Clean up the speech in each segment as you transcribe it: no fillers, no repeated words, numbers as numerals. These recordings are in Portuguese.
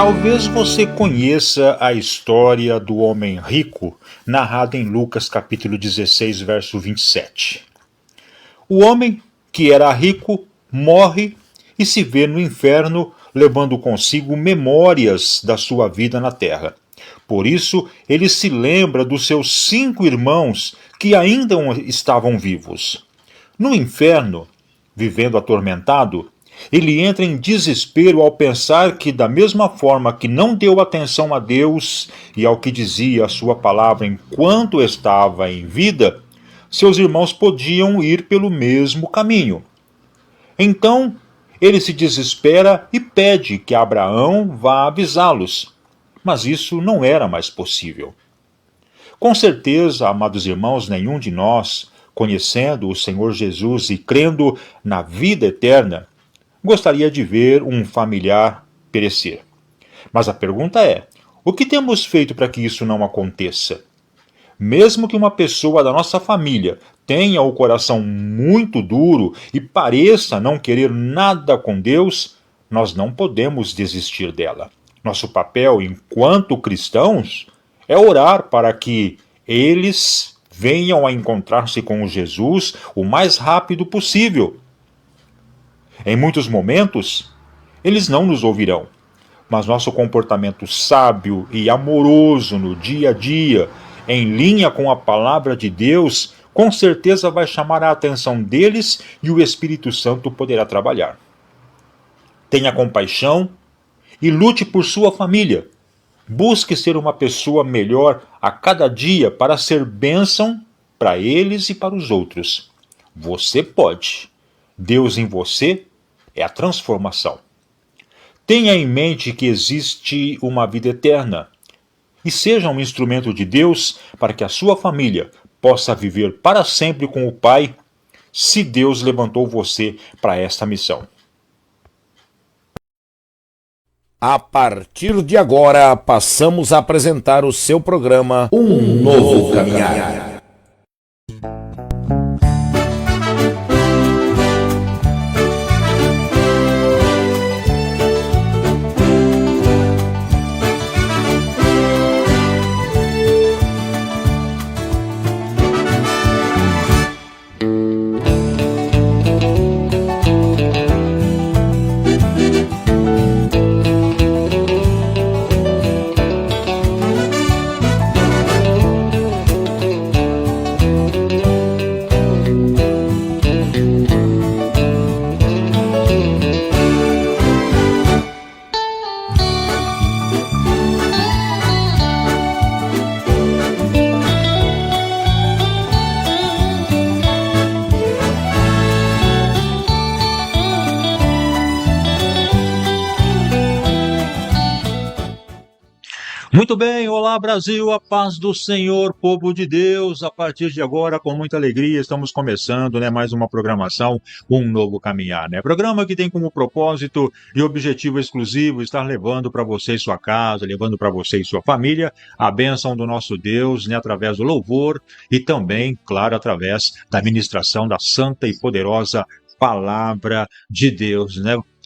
Talvez você conheça a história do homem rico, narrada em Lucas capítulo 16, verso 27. O homem que era rico morre e se vê no inferno, levando consigo memórias da sua vida na terra. Por isso, ele se lembra dos seus 5 irmãos que ainda estavam vivos. No inferno, vivendo atormentado, ele entra em desespero ao pensar que, da mesma forma que não deu atenção a Deus e ao que dizia a sua palavra enquanto estava em vida, seus irmãos podiam ir pelo mesmo caminho. Então, ele se desespera e pede que Abraão vá avisá-los. Mas isso não era mais possível. Com certeza, amados irmãos, nenhum de nós, conhecendo o Senhor Jesus e crendo na vida eterna, gostaria de ver um familiar perecer. Mas a pergunta é: o que temos feito para que isso não aconteça? Mesmo que uma pessoa da nossa família tenha o coração muito duro e pareça não querer nada com Deus, nós não podemos desistir dela. Nosso papel enquanto cristãos é orar para que eles venham a encontrar-se com Jesus o mais rápido possível. Em muitos momentos, eles não nos ouvirão, mas nosso comportamento sábio e amoroso no dia a dia, em linha com a palavra de Deus, com certeza vai chamar a atenção deles e o Espírito Santo poderá trabalhar. Tenha compaixão e lute por sua família. Busque ser uma pessoa melhor a cada dia para ser bênção para eles e para os outros. Você pode. Deus em você é a transformação. Tenha em mente que existe uma vida eterna e seja um instrumento de Deus para que a sua família possa viver para sempre com o Pai, se Deus levantou você para esta missão. A partir de agora, passamos a apresentar o seu programa Um Novo Caminhar. Muito bem, olá Brasil, a paz do Senhor, povo de Deus. A partir de agora, com muita alegria, estamos começando mais uma programação, Um Novo Caminhar. Programa que tem como propósito e objetivo exclusivo estar levando para você e sua casa, levando para você e sua família a bênção do nosso Deus, através do louvor e também, claro, através da ministração da santa e poderosa Palavra de Deus,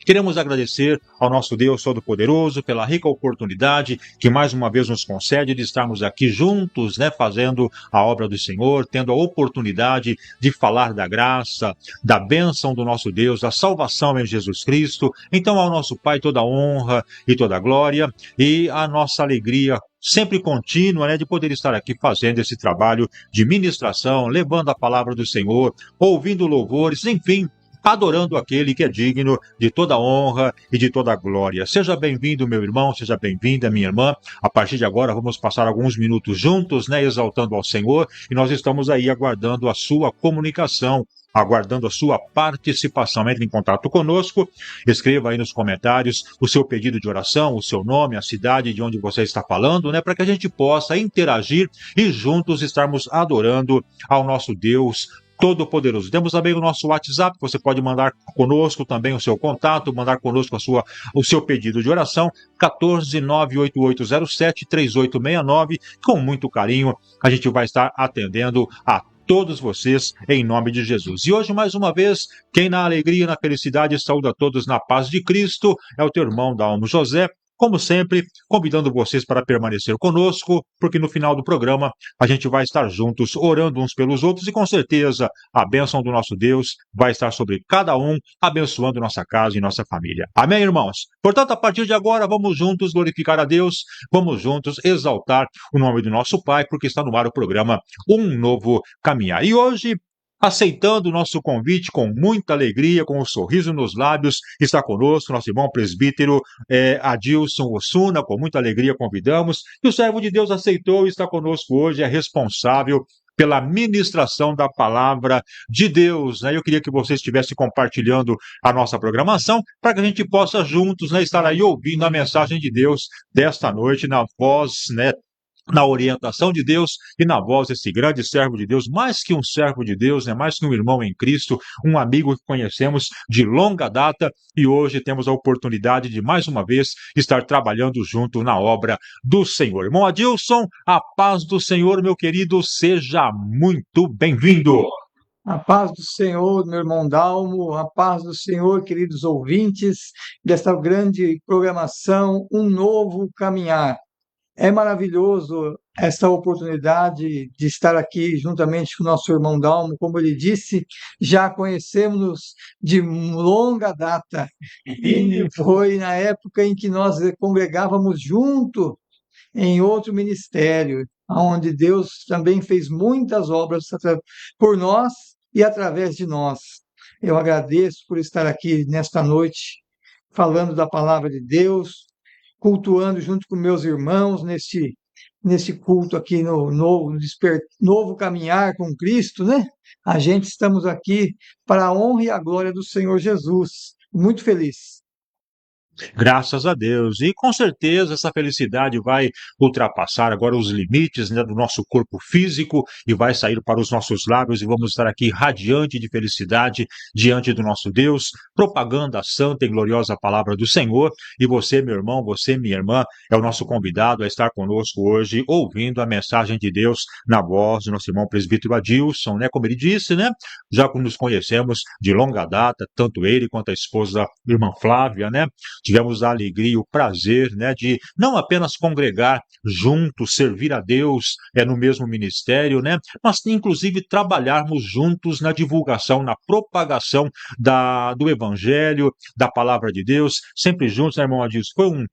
Queremos agradecer ao nosso Deus Todo-Poderoso pela rica oportunidade que mais uma vez nos concede de estarmos aqui juntos, fazendo a obra do Senhor, tendo a oportunidade de falar da graça, da bênção do nosso Deus, da salvação em Jesus Cristo. Então, ao nosso Pai toda a honra e toda a glória e a nossa alegria sempre contínua, de poder estar aqui fazendo esse trabalho de ministração, levando a palavra do Senhor, ouvindo louvores, enfim, adorando aquele que é digno de toda honra e de toda glória. Seja bem-vindo, meu irmão, seja bem-vinda, minha irmã. A partir de agora, vamos passar alguns minutos juntos, exaltando ao Senhor, e nós estamos aí aguardando a sua comunicação, aguardando a sua participação. Entre em contato conosco, escreva aí nos comentários o seu pedido de oração, o seu nome, a cidade de onde você está falando, para que a gente possa interagir e juntos estarmos adorando ao nosso Deus Todo-Poderoso. Temos também o nosso WhatsApp, você pode mandar conosco também o seu contato, mandar conosco o seu pedido de oração, 14988073869, com muito carinho, a gente vai estar atendendo a todos vocês, em nome de Jesus. E hoje, mais uma vez, quem na alegria e na felicidade saúda a todos na paz de Cristo, é o teu irmão Dalmo José, como sempre, convidando vocês para permanecer conosco, porque no final do programa a gente vai estar juntos, orando uns pelos outros e com certeza a bênção do nosso Deus vai estar sobre cada um, abençoando nossa casa e nossa família. Amém, irmãos? Portanto, a partir de agora, vamos juntos glorificar a Deus, vamos juntos exaltar o nome do nosso Pai, porque está no ar o programa Um Novo Caminhar. E hoje, aceitando o nosso convite com muita alegria, com um sorriso nos lábios, está conosco nosso irmão presbítero Adilson Osuna, com muita alegria convidamos, e o servo de Deus aceitou e está conosco hoje, é responsável pela ministração da palavra de Deus, né? Eu queria que você estivesse compartilhando a nossa programação para que a gente possa juntos, né, estar aí ouvindo a mensagem de Deus desta noite na voz, né, na orientação de Deus e na voz desse grande servo de Deus, mais que um servo de Deus, né, mais que um irmão em Cristo, um amigo que conhecemos de longa data e hoje temos a oportunidade de mais uma vez estar trabalhando junto na obra do Senhor. Irmão Adilson, a paz do Senhor, meu querido, seja muito bem-vindo. A paz do Senhor, meu irmão Dalmo, a paz do Senhor, queridos ouvintes, desta grande programação, Um Novo Caminhar. É maravilhoso esta oportunidade de estar aqui juntamente com o nosso irmão Dalmo. Como ele disse, já conhecemos de longa data. E foi na época em que nós congregávamos junto em outro ministério, onde Deus também fez muitas obras por nós e através de nós. Eu agradeço por estar aqui nesta noite, falando da palavra de Deus, cultuando junto com meus irmãos nesse culto aqui no novo caminhar com Cristo, né? A gente estamos aqui para a honra e a glória do Senhor Jesus. Muito feliz. Graças a Deus. E com certeza essa felicidade vai ultrapassar agora os limites, né, do nosso corpo físico e vai sair para os nossos lábios e vamos estar aqui radiante de felicidade diante do nosso Deus, propagando a santa e gloriosa palavra do Senhor. E você, meu irmão, você, minha irmã, é o nosso convidado a estar conosco hoje, ouvindo a mensagem de Deus na voz do nosso irmão presbítero Adilson, né? Como ele disse, né? Já nos conhecemos de longa data, tanto ele quanto a esposa, irmã Flávia, né? Tivemos a alegria e o prazer, né, de não apenas congregar juntos, servir a Deus no mesmo ministério, né, mas inclusive trabalharmos juntos na divulgação, na propagação do Evangelho, da Palavra de Deus, sempre juntos, né, irmão Adilson?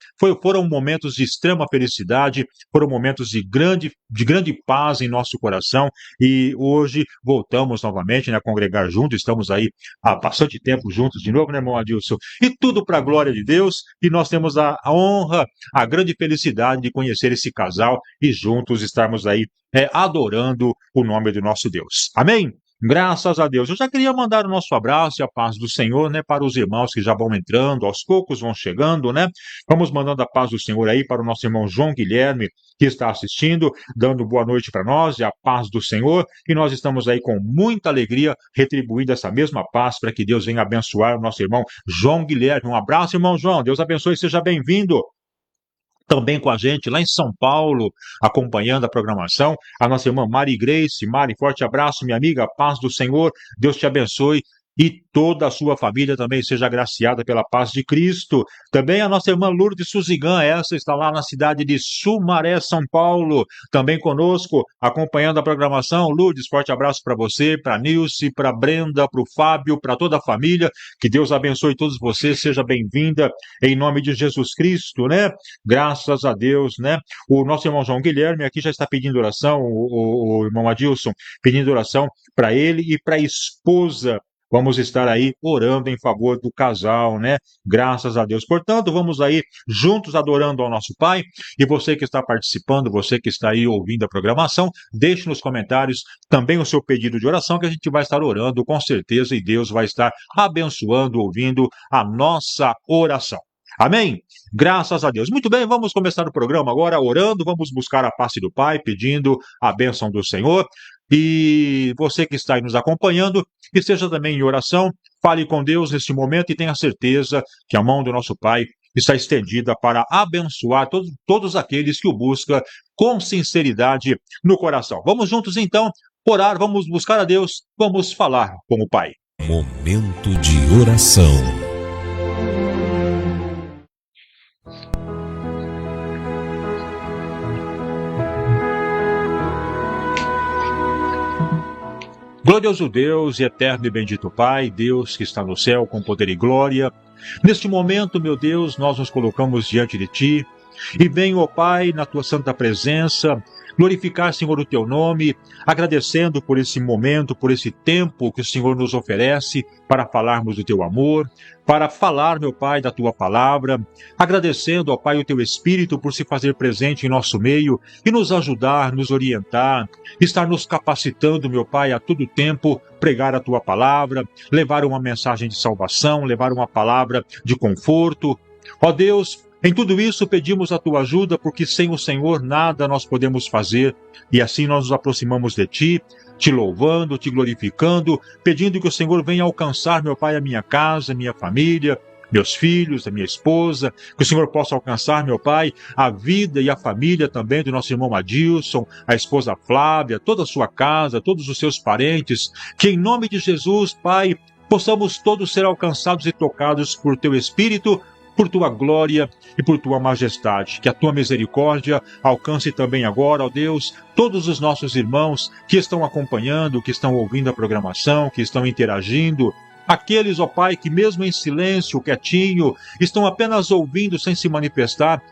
Foram momentos de extrema felicidade, foram momentos de grande paz em nosso coração e hoje voltamos novamente, né, a congregar juntos, estamos aí há bastante tempo juntos de novo, né, irmão Adilson? E tudo para a glória de Deus, e nós temos a honra, a grande felicidade de conhecer esse casal e juntos estarmos aí adorando o nome do nosso Deus. Amém? Graças a Deus. Eu já queria mandar o nosso abraço e a paz do Senhor, né, para os irmãos que já vão entrando, aos poucos vão chegando, né? Vamos mandando a paz do Senhor aí para o nosso irmão João Guilherme, que está assistindo, dando boa noite para nós e a paz do Senhor. E nós estamos aí com muita alegria retribuindo essa mesma paz para que Deus venha abençoar o nosso irmão João Guilherme. Um abraço, irmão João. Deus abençoe, seja bem-vindo. Também com a gente lá em São Paulo, acompanhando a programação, a nossa irmã Mari Grace. Mari, forte abraço, minha amiga, paz do Senhor, Deus te abençoe e toda a sua família também seja agraciada pela paz de Cristo. Também a nossa irmã Lourdes Suzigan, essa está lá na cidade de Sumaré, São Paulo, também conosco, acompanhando a programação. Lourdes, forte abraço para você, para a Nilce, para a Brenda, para o Fábio, para toda a família, que Deus abençoe todos vocês, seja bem-vinda em nome de Jesus Cristo, né? Graças a Deus, né? O nosso irmão João Guilherme aqui já está pedindo oração, o irmão Adilson pedindo oração para ele e para a esposa. Vamos estar aí orando em favor do casal, né? Graças a Deus. Portanto, vamos aí juntos adorando ao nosso Pai. E você que está participando, você que está aí ouvindo a programação, deixe nos comentários também o seu pedido de oração, que a gente vai estar orando com certeza e Deus vai estar abençoando, ouvindo a nossa oração. Amém? Graças a Deus. Muito bem, vamos começar o programa agora orando, vamos buscar a face do Pai, pedindo a bênção do Senhor. E você que está aí nos acompanhando, que esteja também em oração, fale com Deus neste momento e tenha certeza que a mão do nosso Pai está estendida para abençoar todos aqueles que o buscam com sinceridade no coração. Vamos juntos então orar, vamos buscar a Deus, vamos falar com o Pai. Momento de oração. Glorioso Deus e eterno e bendito Pai, Deus que está no céu com poder e glória, neste momento, meu Deus, nós nos colocamos diante de Ti e venho, ó Pai, na Tua santa presença, glorificar, Senhor, o Teu nome, agradecendo por esse momento, por esse tempo que o Senhor nos oferece para falarmos do Teu amor, para falar, meu Pai, da Tua palavra, agradecendo, ó Pai, o Teu Espírito por se fazer presente em nosso meio e nos ajudar, nos orientar, estar nos capacitando, meu Pai, a todo tempo, pregar a Tua palavra, levar uma mensagem de salvação, levar uma palavra de conforto. Ó Deus, em tudo isso pedimos a Tua ajuda, porque sem o Senhor nada nós podemos fazer, e assim nós nos aproximamos de Ti, Te louvando, Te glorificando, pedindo que o Senhor venha alcançar, meu Pai, a minha casa, minha família, meus filhos, a minha esposa, que o Senhor possa alcançar, meu Pai, a vida e a família também do nosso irmão Adilson, a esposa Flávia, toda a sua casa, todos os seus parentes, que em nome de Jesus, Pai, possamos todos ser alcançados e tocados por Teu Espírito, por Tua glória e por Tua majestade. Que a Tua misericórdia alcance também agora, ó Deus, todos os nossos irmãos que estão acompanhando, que estão ouvindo a programação, que estão interagindo. Aqueles, ó Pai, que mesmo em silêncio, quietinho, estão apenas ouvindo sem se manifestar,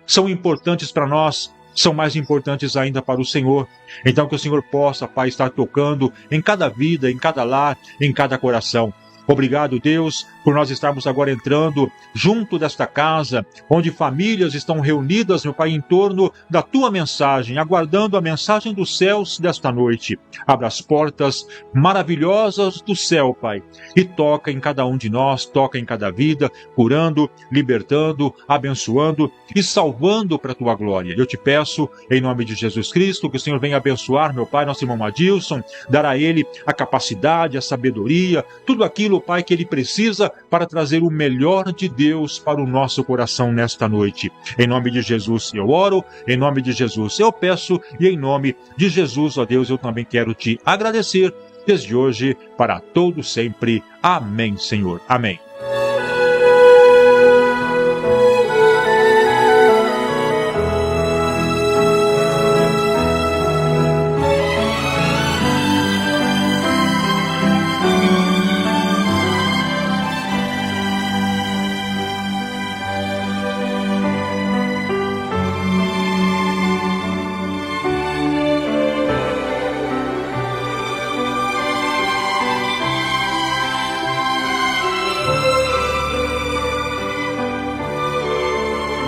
são importantes para nós, são mais importantes ainda para o Senhor. Então que o Senhor possa, Pai, estar tocando em cada vida, em cada lar, em cada coração. Obrigado, Deus, por nós estarmos agora entrando junto desta casa, onde famílias estão reunidas, meu Pai, em torno da Tua mensagem, aguardando a mensagem dos céus desta noite. Abra as portas maravilhosas do céu, Pai, e toca em cada um de nós, toca em cada vida, curando, libertando, abençoando e salvando para a Tua glória. Eu te peço, em nome de Jesus Cristo, que o Senhor venha abençoar, meu Pai, nosso irmão Adilson, dar a ele a capacidade, a sabedoria, tudo aquilo, Pai, que ele precisa para trazer o melhor de Deus para o nosso coração nesta noite. Em nome de Jesus eu oro, em nome de Jesus eu peço, e em nome de Jesus, ó Deus, eu também quero Te agradecer desde hoje para todo sempre. Amém, Senhor. Amém.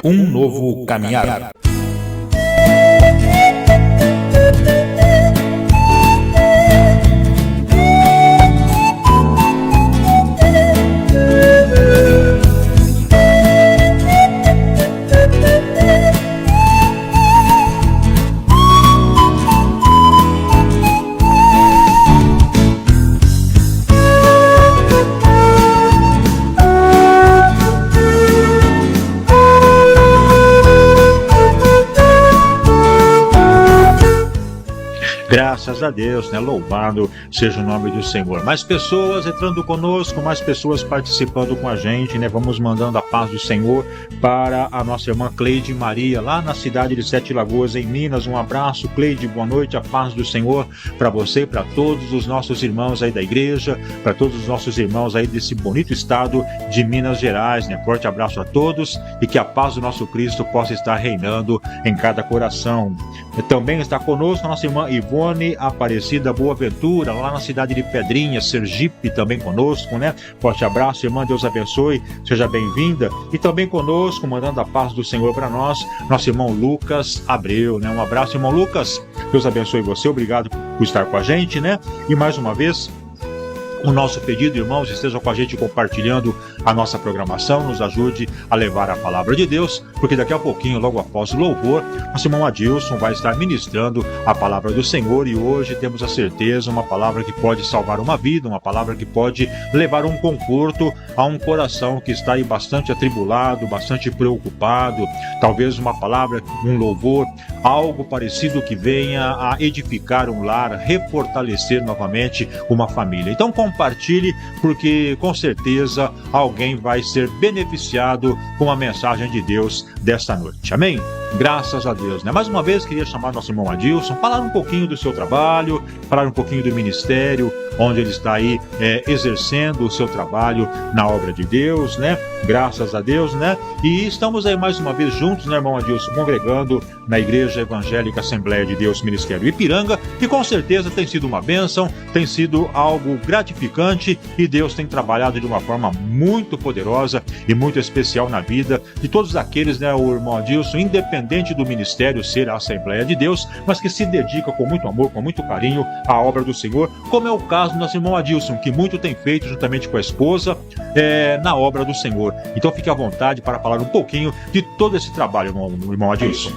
Um novo caminhar. Graças a Deus, né? Louvado seja o nome do Senhor. Mais pessoas entrando conosco, mais pessoas participando com a gente, né? Vamos mandando a paz do Senhor para a nossa irmã Cleide Maria, lá na cidade de Sete Lagoas, em Minas. Um abraço, Cleide, boa noite, a paz do Senhor para você, para todos os nossos irmãos aí da igreja, para todos os nossos irmãos aí desse bonito estado de Minas Gerais, né? Forte abraço a todos e que a paz do nosso Cristo possa estar reinando em cada coração. E também está conosco a nossa irmã Ivone Aparecida Boaventura, lá na cidade de Pedrinha, Sergipe, também conosco, né? Forte abraço, irmã, Deus abençoe, seja bem-vinda. E também conosco, mandando a paz do Senhor para nós, nosso irmão Lucas Abreu, né? Um abraço, irmão Lucas, Deus abençoe você, obrigado por estar com a gente, né? E mais uma vez, o nosso pedido, irmãos, estejam com a gente compartilhando a nossa programação, nos ajude a levar a palavra de Deus, porque daqui a pouquinho, logo após o louvor, nosso irmão Adilson vai estar ministrando a palavra do Senhor, e hoje temos a certeza, uma palavra que pode salvar uma vida, uma palavra que pode levar um conforto a um coração que está aí bastante atribulado, bastante preocupado, talvez uma palavra, um louvor algo parecido que venha a edificar um lar, refortalecer novamente uma família. Então compartilhe, porque com certeza alguém vai ser beneficiado com a mensagem de Deus desta noite. Amém? Graças a Deus, né? Mais uma vez queria chamar nosso irmão Adilson, falar um pouquinho do seu trabalho, falar um pouquinho do ministério, onde ele está aí exercendo o seu trabalho na obra de Deus, né? Graças a Deus, né? E estamos aí mais uma vez juntos, né, irmão Adilson, congregando na Igreja Evangélica Assembleia de Deus Ministério Ipiranga, que com certeza tem sido uma bênção, tem sido algo gratificante, e Deus tem trabalhado de uma forma muito poderosa e muito especial na vida de todos aqueles, né, o irmão Adilson, independente do ministério ser a Assembleia de Deus, mas que se dedica com muito amor, com muito carinho à obra do Senhor, como é o caso do nosso irmão Adilson, que muito tem feito juntamente com a esposa na obra do Senhor. Então fique à vontade para falar um pouquinho de todo esse trabalho, irmão Adilson.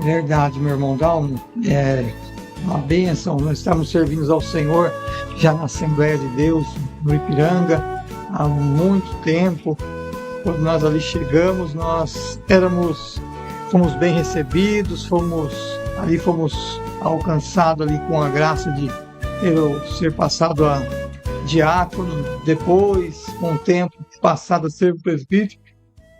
Verdade, meu irmão Dalmo, é uma bênção. Nós estamos servindo ao Senhor já na Assembleia de Deus, no Ipiranga, há muito tempo. Quando nós ali chegamos, nós fomos bem recebidos, fomos alcançados ali com a graça de eu ser passado a diácono, depois, com o tempo, passado a ser presbítero.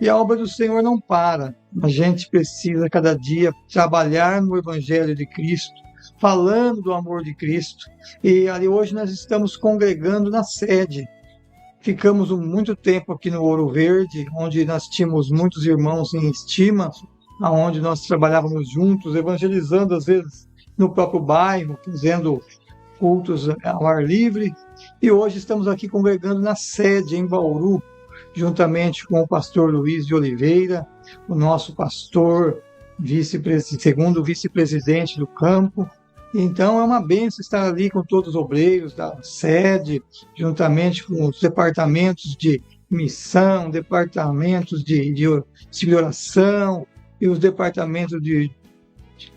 E a obra do Senhor não para. A gente precisa cada dia trabalhar no Evangelho de Cristo, falando do amor de Cristo. E ali hoje nós estamos congregando na sede. Ficamos muito tempo aqui no Ouro Verde, onde nós tínhamos muitos irmãos em estima, onde nós trabalhávamos juntos, evangelizando às vezes no próprio bairro, fazendo cultos ao ar livre. E hoje estamos aqui congregando na sede em Bauru, juntamente com o pastor Luiz de Oliveira, o nosso pastor, segundo vice-presidente do campo. Então é uma bênção estar ali com todos os obreiros da sede, juntamente com os departamentos de missão, departamentos de oração e os departamentos de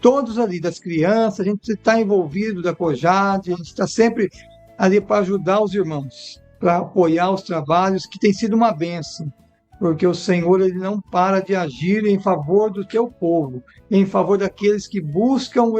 todos ali, das crianças. A gente está envolvido da COJAD, a gente está sempre ali para ajudar os irmãos, para apoiar os trabalhos, que tem sido uma bênção, porque o Senhor ele não para de agir em favor do teu povo, em favor daqueles que buscam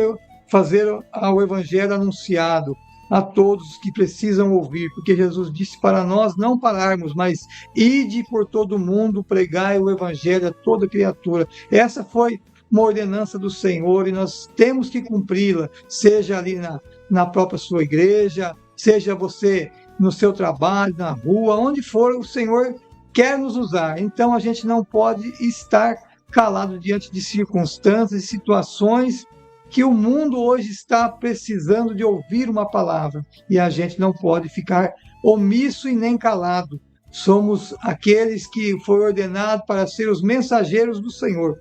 fazer o Evangelho anunciado a todos que precisam ouvir, porque Jesus disse para nós não pararmos, mas ide por todo o mundo, pregai o Evangelho a toda criatura. Essa foi uma ordenança do Senhor e nós temos que cumpri-la, seja ali na própria sua igreja, seja você no seu trabalho, na rua, onde for, o Senhor quer nos usar. Então a gente não pode estar calado diante de circunstâncias e situações que o mundo hoje está precisando de ouvir uma palavra, e a gente não pode ficar omisso e nem calado. Somos aqueles que foi ordenado para ser os mensageiros do Senhor.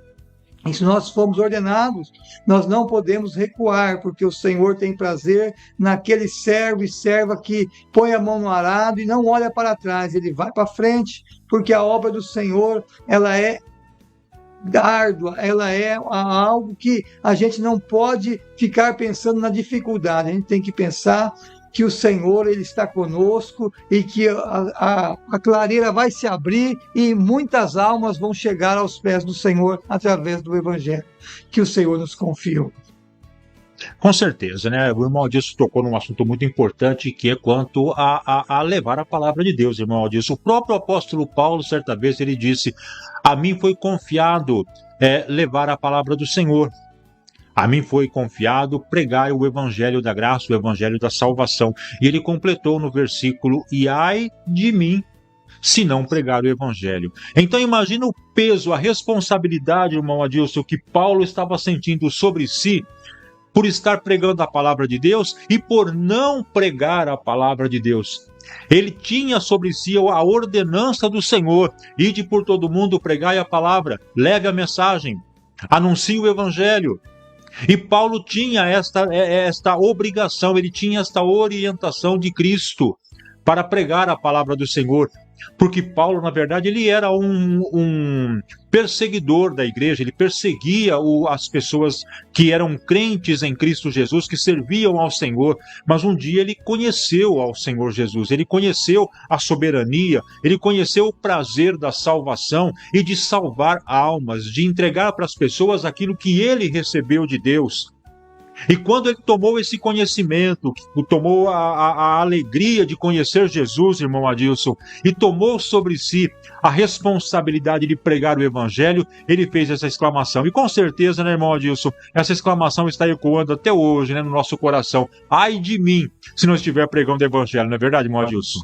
E se nós formos ordenados, nós não podemos recuar, porque o Senhor tem prazer naquele servo e serva que põe a mão no arado e não olha para trás, ele vai para frente, porque a obra do Senhor, ela é árdua, ela é algo que a gente não pode ficar pensando na dificuldade, a gente tem que pensar que o Senhor ele está conosco e que a clareira vai se abrir e muitas almas vão chegar aos pés do Senhor através do Evangelho que o Senhor nos confiou. Com certeza, né? O irmão Adilson tocou num assunto muito importante, que é quanto a levar a palavra de Deus, irmão Adilson. O próprio apóstolo Paulo, certa vez, ele disse: a mim foi confiado levar a palavra do Senhor. A mim foi confiado pregar o evangelho da graça, o evangelho da salvação. E ele completou no versículo: e ai de mim, se não pregar o evangelho. Então imagina o peso, a responsabilidade, irmão Adilson, que Paulo estava sentindo sobre si, por estar pregando a palavra de Deus e por não pregar a palavra de Deus. Ele tinha sobre si a ordenança do Senhor: ide por todo mundo, pregai a palavra, leve a mensagem, anuncie o evangelho. E Paulo tinha esta obrigação, ele tinha esta orientação de Cristo. para pregar a palavra do Senhor, porque Paulo, na verdade, ele era um perseguidor da igreja, ele perseguia as pessoas que eram crentes em Cristo Jesus, que serviam ao Senhor, mas um dia ele conheceu ao Senhor Jesus, ele conheceu a soberania, ele conheceu o prazer da salvação e de salvar almas, de entregar para as pessoas aquilo que ele recebeu de Deus. E quando ele tomou esse conhecimento, tomou a alegria de conhecer Jesus, irmão Adilson, e tomou sobre si a responsabilidade de pregar o evangelho, ele fez essa exclamação. E com certeza, né, irmão Adilson, essa exclamação está ecoando até hoje, né, no nosso coração. Ai de mim, se não estiver pregando o evangelho, não é verdade, irmão Adilson?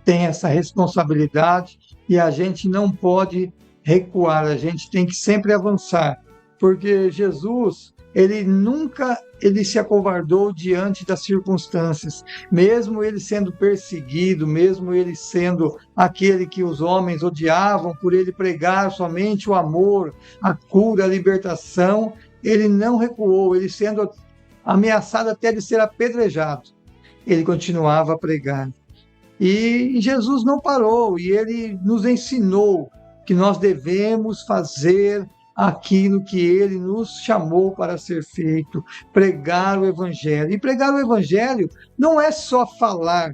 Tem essa responsabilidade e a gente não pode recuar, a gente tem que sempre avançar, porque Jesus, ele nunca se acovardou diante das circunstâncias, mesmo ele sendo perseguido, mesmo ele sendo aquele que os homens odiavam por ele pregar somente o amor, a cura, a libertação, ele não recuou, ele sendo ameaçado até de ser apedrejado, ele continuava a pregar. E Jesus não parou, e ele nos ensinou que nós devemos fazer aquilo que ele nos chamou para ser feito, pregar o evangelho. E pregar o evangelho não é só falar,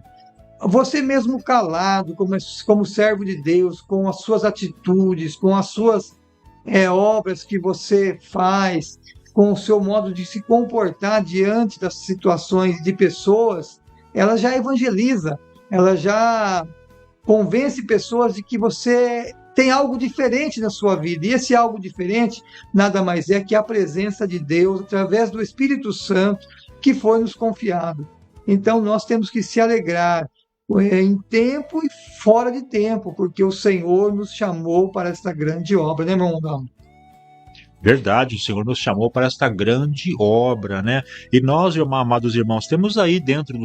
você mesmo calado, como servo de Deus, com as suas atitudes, com as suas obras que você faz, com o seu modo de se comportar diante das situações de pessoas, ela já evangeliza, ela já convence pessoas de que você tem algo diferente na sua vida, e esse algo diferente nada mais é que a presença de Deus através do Espírito Santo que foi nos confiado. Então nós temos que se alegrar em tempo e fora de tempo, porque o Senhor nos chamou para esta grande obra, né, irmão Ronaldo? Verdade, o Senhor nos chamou para esta grande obra, né? E nós, amados irmãos, temos aí dentro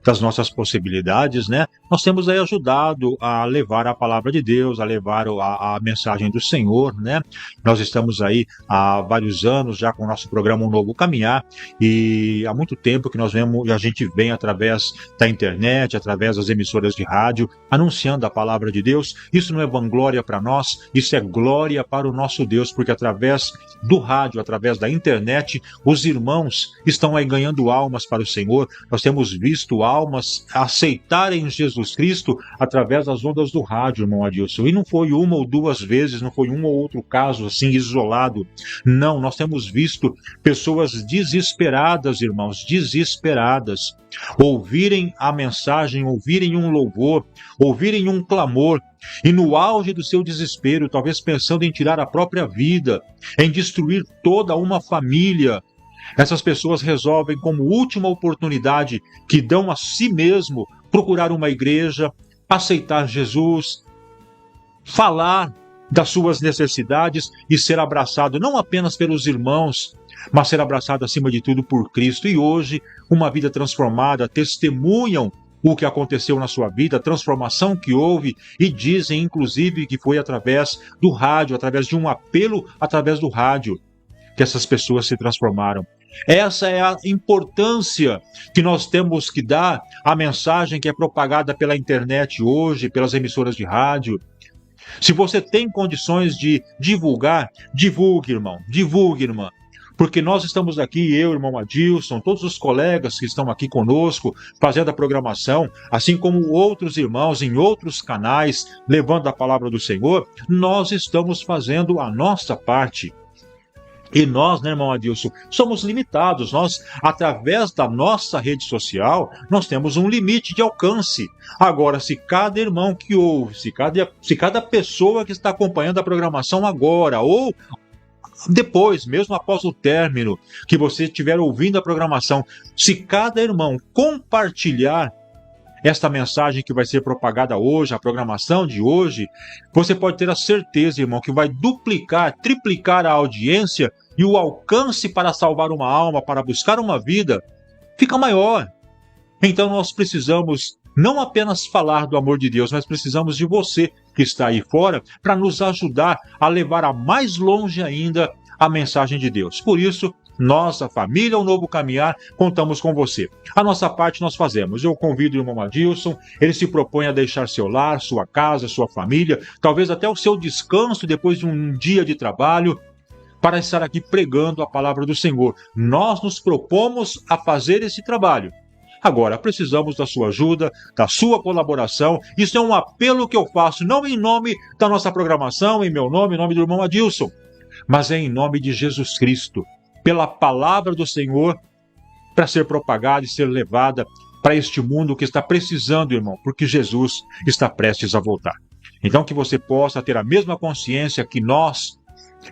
das nossas possibilidades, né? Nós temos aí ajudado a levar a palavra de Deus, a levar a mensagem do Senhor, né? Nós estamos aí há vários anos já com o nosso programa Um Novo Caminhar, e há muito tempo que a gente vem através da internet, através das emissoras de rádio, anunciando a palavra de Deus. Isso não é vanglória para nós, isso é glória para o nosso Deus, porque através do rádio, através da internet, os irmãos estão aí ganhando almas para o Senhor. Nós temos visto almas aceitarem Jesus Cristo através das ondas do rádio, irmão Adilson. E não foi uma ou duas vezes, não foi um ou outro caso assim isolado. Não, nós temos visto pessoas desesperadas, irmãos, desesperadas, ouvirem a mensagem, ouvirem um louvor, ouvirem um clamor, e no auge do seu desespero, talvez pensando em tirar a própria vida, em destruir toda uma família, essas pessoas resolvem, como última oportunidade que dão a si mesmo, procurar uma igreja, aceitar Jesus, falar das suas necessidades e ser abraçado não apenas pelos irmãos, mas ser abraçado acima de tudo por Cristo. E hoje, uma vida transformada, testemunham o que aconteceu na sua vida, a transformação que houve, e dizem, inclusive, que foi através do rádio, através de um apelo através do rádio, que essas pessoas se transformaram. Essa é a importância que nós temos que dar à mensagem que é propagada pela internet hoje, pelas emissoras de rádio. Se você tem condições de divulgar, divulgue, irmão, divulgue, irmã. Porque nós estamos aqui, eu, irmão Adilson, todos os colegas que estão aqui conosco, fazendo a programação, assim como outros irmãos em outros canais, levando a palavra do Senhor, nós estamos fazendo a nossa parte. E nós, né, irmão Adilson, somos limitados. Nós, através da nossa rede social, nós temos um limite de alcance. Agora, se cada irmão que ouve, se cada pessoa que está acompanhando a programação agora, ou depois, mesmo após o término, que você estiver ouvindo a programação, se cada irmão compartilhar esta mensagem que vai ser propagada hoje, a programação de hoje, você pode ter a certeza, irmão, que vai duplicar, triplicar a audiência, e o alcance para salvar uma alma, para buscar uma vida, fica maior. Então nós precisamos não apenas falar do amor de Deus, mas precisamos de você que está aí fora para nos ajudar a levar a mais longe ainda a mensagem de Deus. Por isso, Nossa família, um novo caminhar, contamos com você. A nossa parte nós fazemos. Eu convido o irmão Adilson, ele se propõe a deixar seu lar, sua casa, sua família, talvez até o seu descanso depois de um dia de trabalho, para estar aqui pregando a palavra do Senhor. Nós nos propomos a fazer esse trabalho. Agora, precisamos da sua ajuda, da sua colaboração. Isso é um apelo que eu faço, não em nome da nossa programação, em meu nome, em nome do irmão Adilson, mas é em nome de Jesus Cristo, pela palavra do Senhor, para ser propagada e ser levada para este mundo que está precisando, irmão, porque Jesus está prestes a voltar. Então, que você possa ter a mesma consciência que nós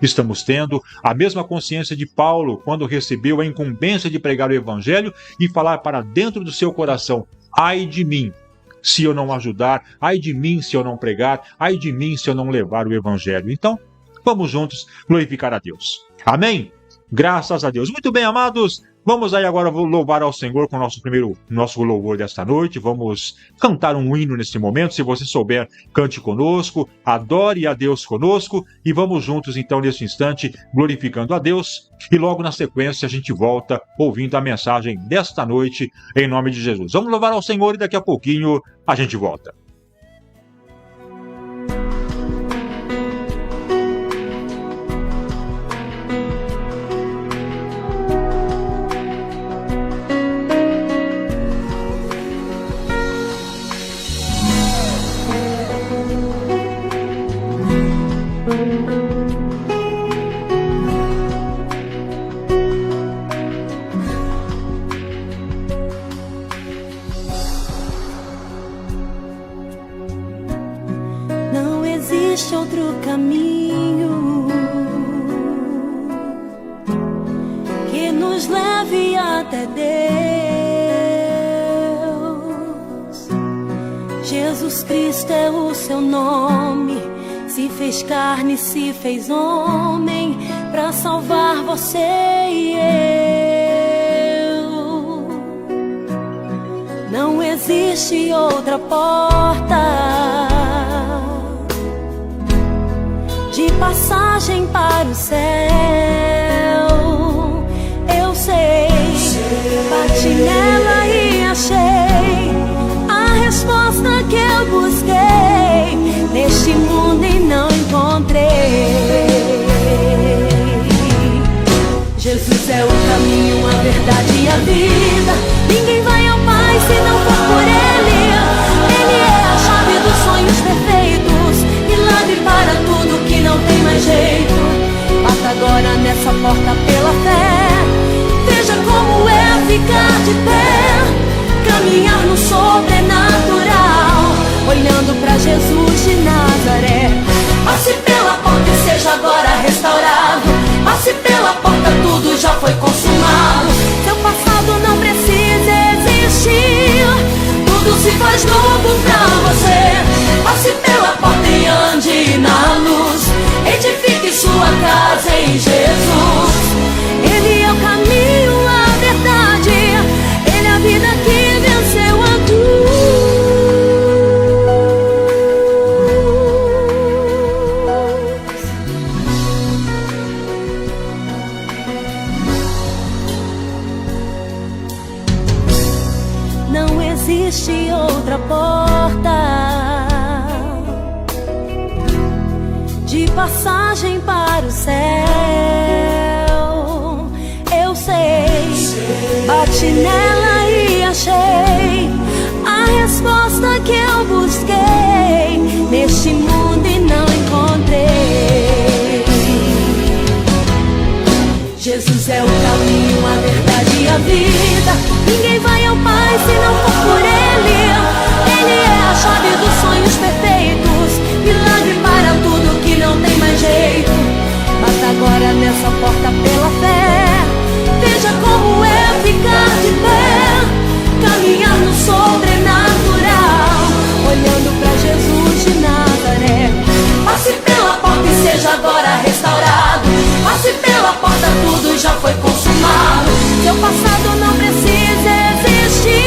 estamos tendo, a mesma consciência de Paulo, quando recebeu a incumbência de pregar o Evangelho e falar para dentro do seu coração: ai de mim, se eu não ajudar, ai de mim se eu não pregar, ai de mim se eu não levar o Evangelho. Então, vamos juntos glorificar a Deus. Amém? Graças a Deus. Muito bem, amados. Vamos aí agora louvar ao Senhor com o nosso louvor desta noite. Vamos cantar um hino nesse momento. Se você souber, cante conosco, adore a Deus conosco e vamos juntos então nesse instante glorificando a Deus. E logo na sequência a gente volta ouvindo a mensagem desta noite em nome de Jesus. Vamos louvar ao Senhor e daqui a pouquinho a gente volta. Outro caminho que nos leve até Deus. Jesus Cristo é o seu nome, se fez carne, se fez homem para salvar você e eu. Não existe outra porta de passagem para o céu. Eu sei, bati nela e achei a resposta que eu busquei neste mundo e não encontrei. Jesus é o caminho, a verdade e a vida. Ninguém vai ao Pai se não for por Ele. Ele é a chave dos sonhos perfeitos, milagre para tudo que não tem mais jeito. Bata agora nessa porta pela fé. Veja como é ficar de pé, caminhar no sobrenatural, olhando pra Jesus de Nazaré. Passe pela porta e seja agora restaurado. Passe pela porta, tudo já foi consumado. Seu passado não precisa existir, tudo se faz novo pra você. Passe pela porta e ande na luz, edifique sua casa em Jesus. Ele é o caminho, a verdade, Ele é a vida que venceu a cruz. Não existe outra porta de passagem para o céu. Eu sei, bati nela e achei a resposta que eu busquei neste mundo e não encontrei. Jesus é o caminho, a verdade e a vida. Ninguém vai ao Pai se não for por Ele. Ele é a chave dos sonhos perfeitos, milagre para tudo que não tem mais jeito. Basta agora nessa porta pela fé. Veja como é ficar de pé, caminhar no sobrenatural, olhando pra Jesus de Nazaré. Passe pela porta e seja agora restaurado. Passe pela porta, tudo já foi consumado. Seu passado não precisa existir,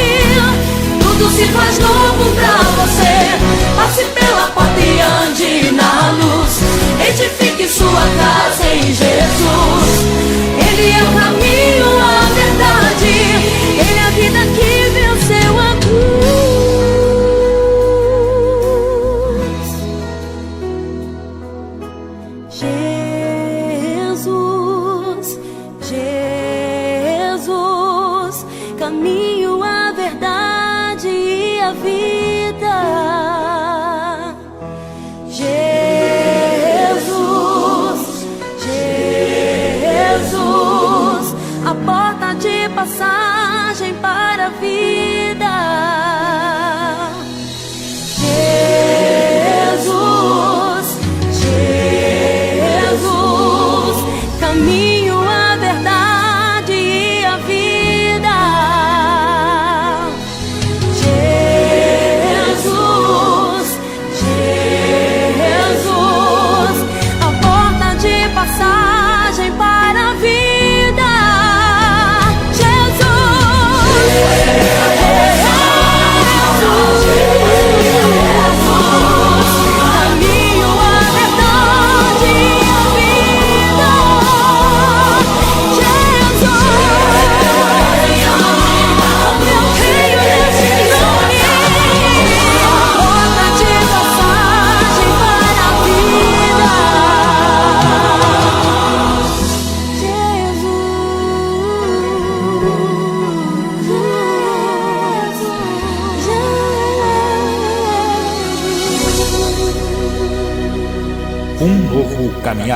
a vida. Jesus, a porta de passagem para a vida. Jesus, caminho, a verdade e a vida. Jesus, a porta de passagem para a vida. Um novo caminhar.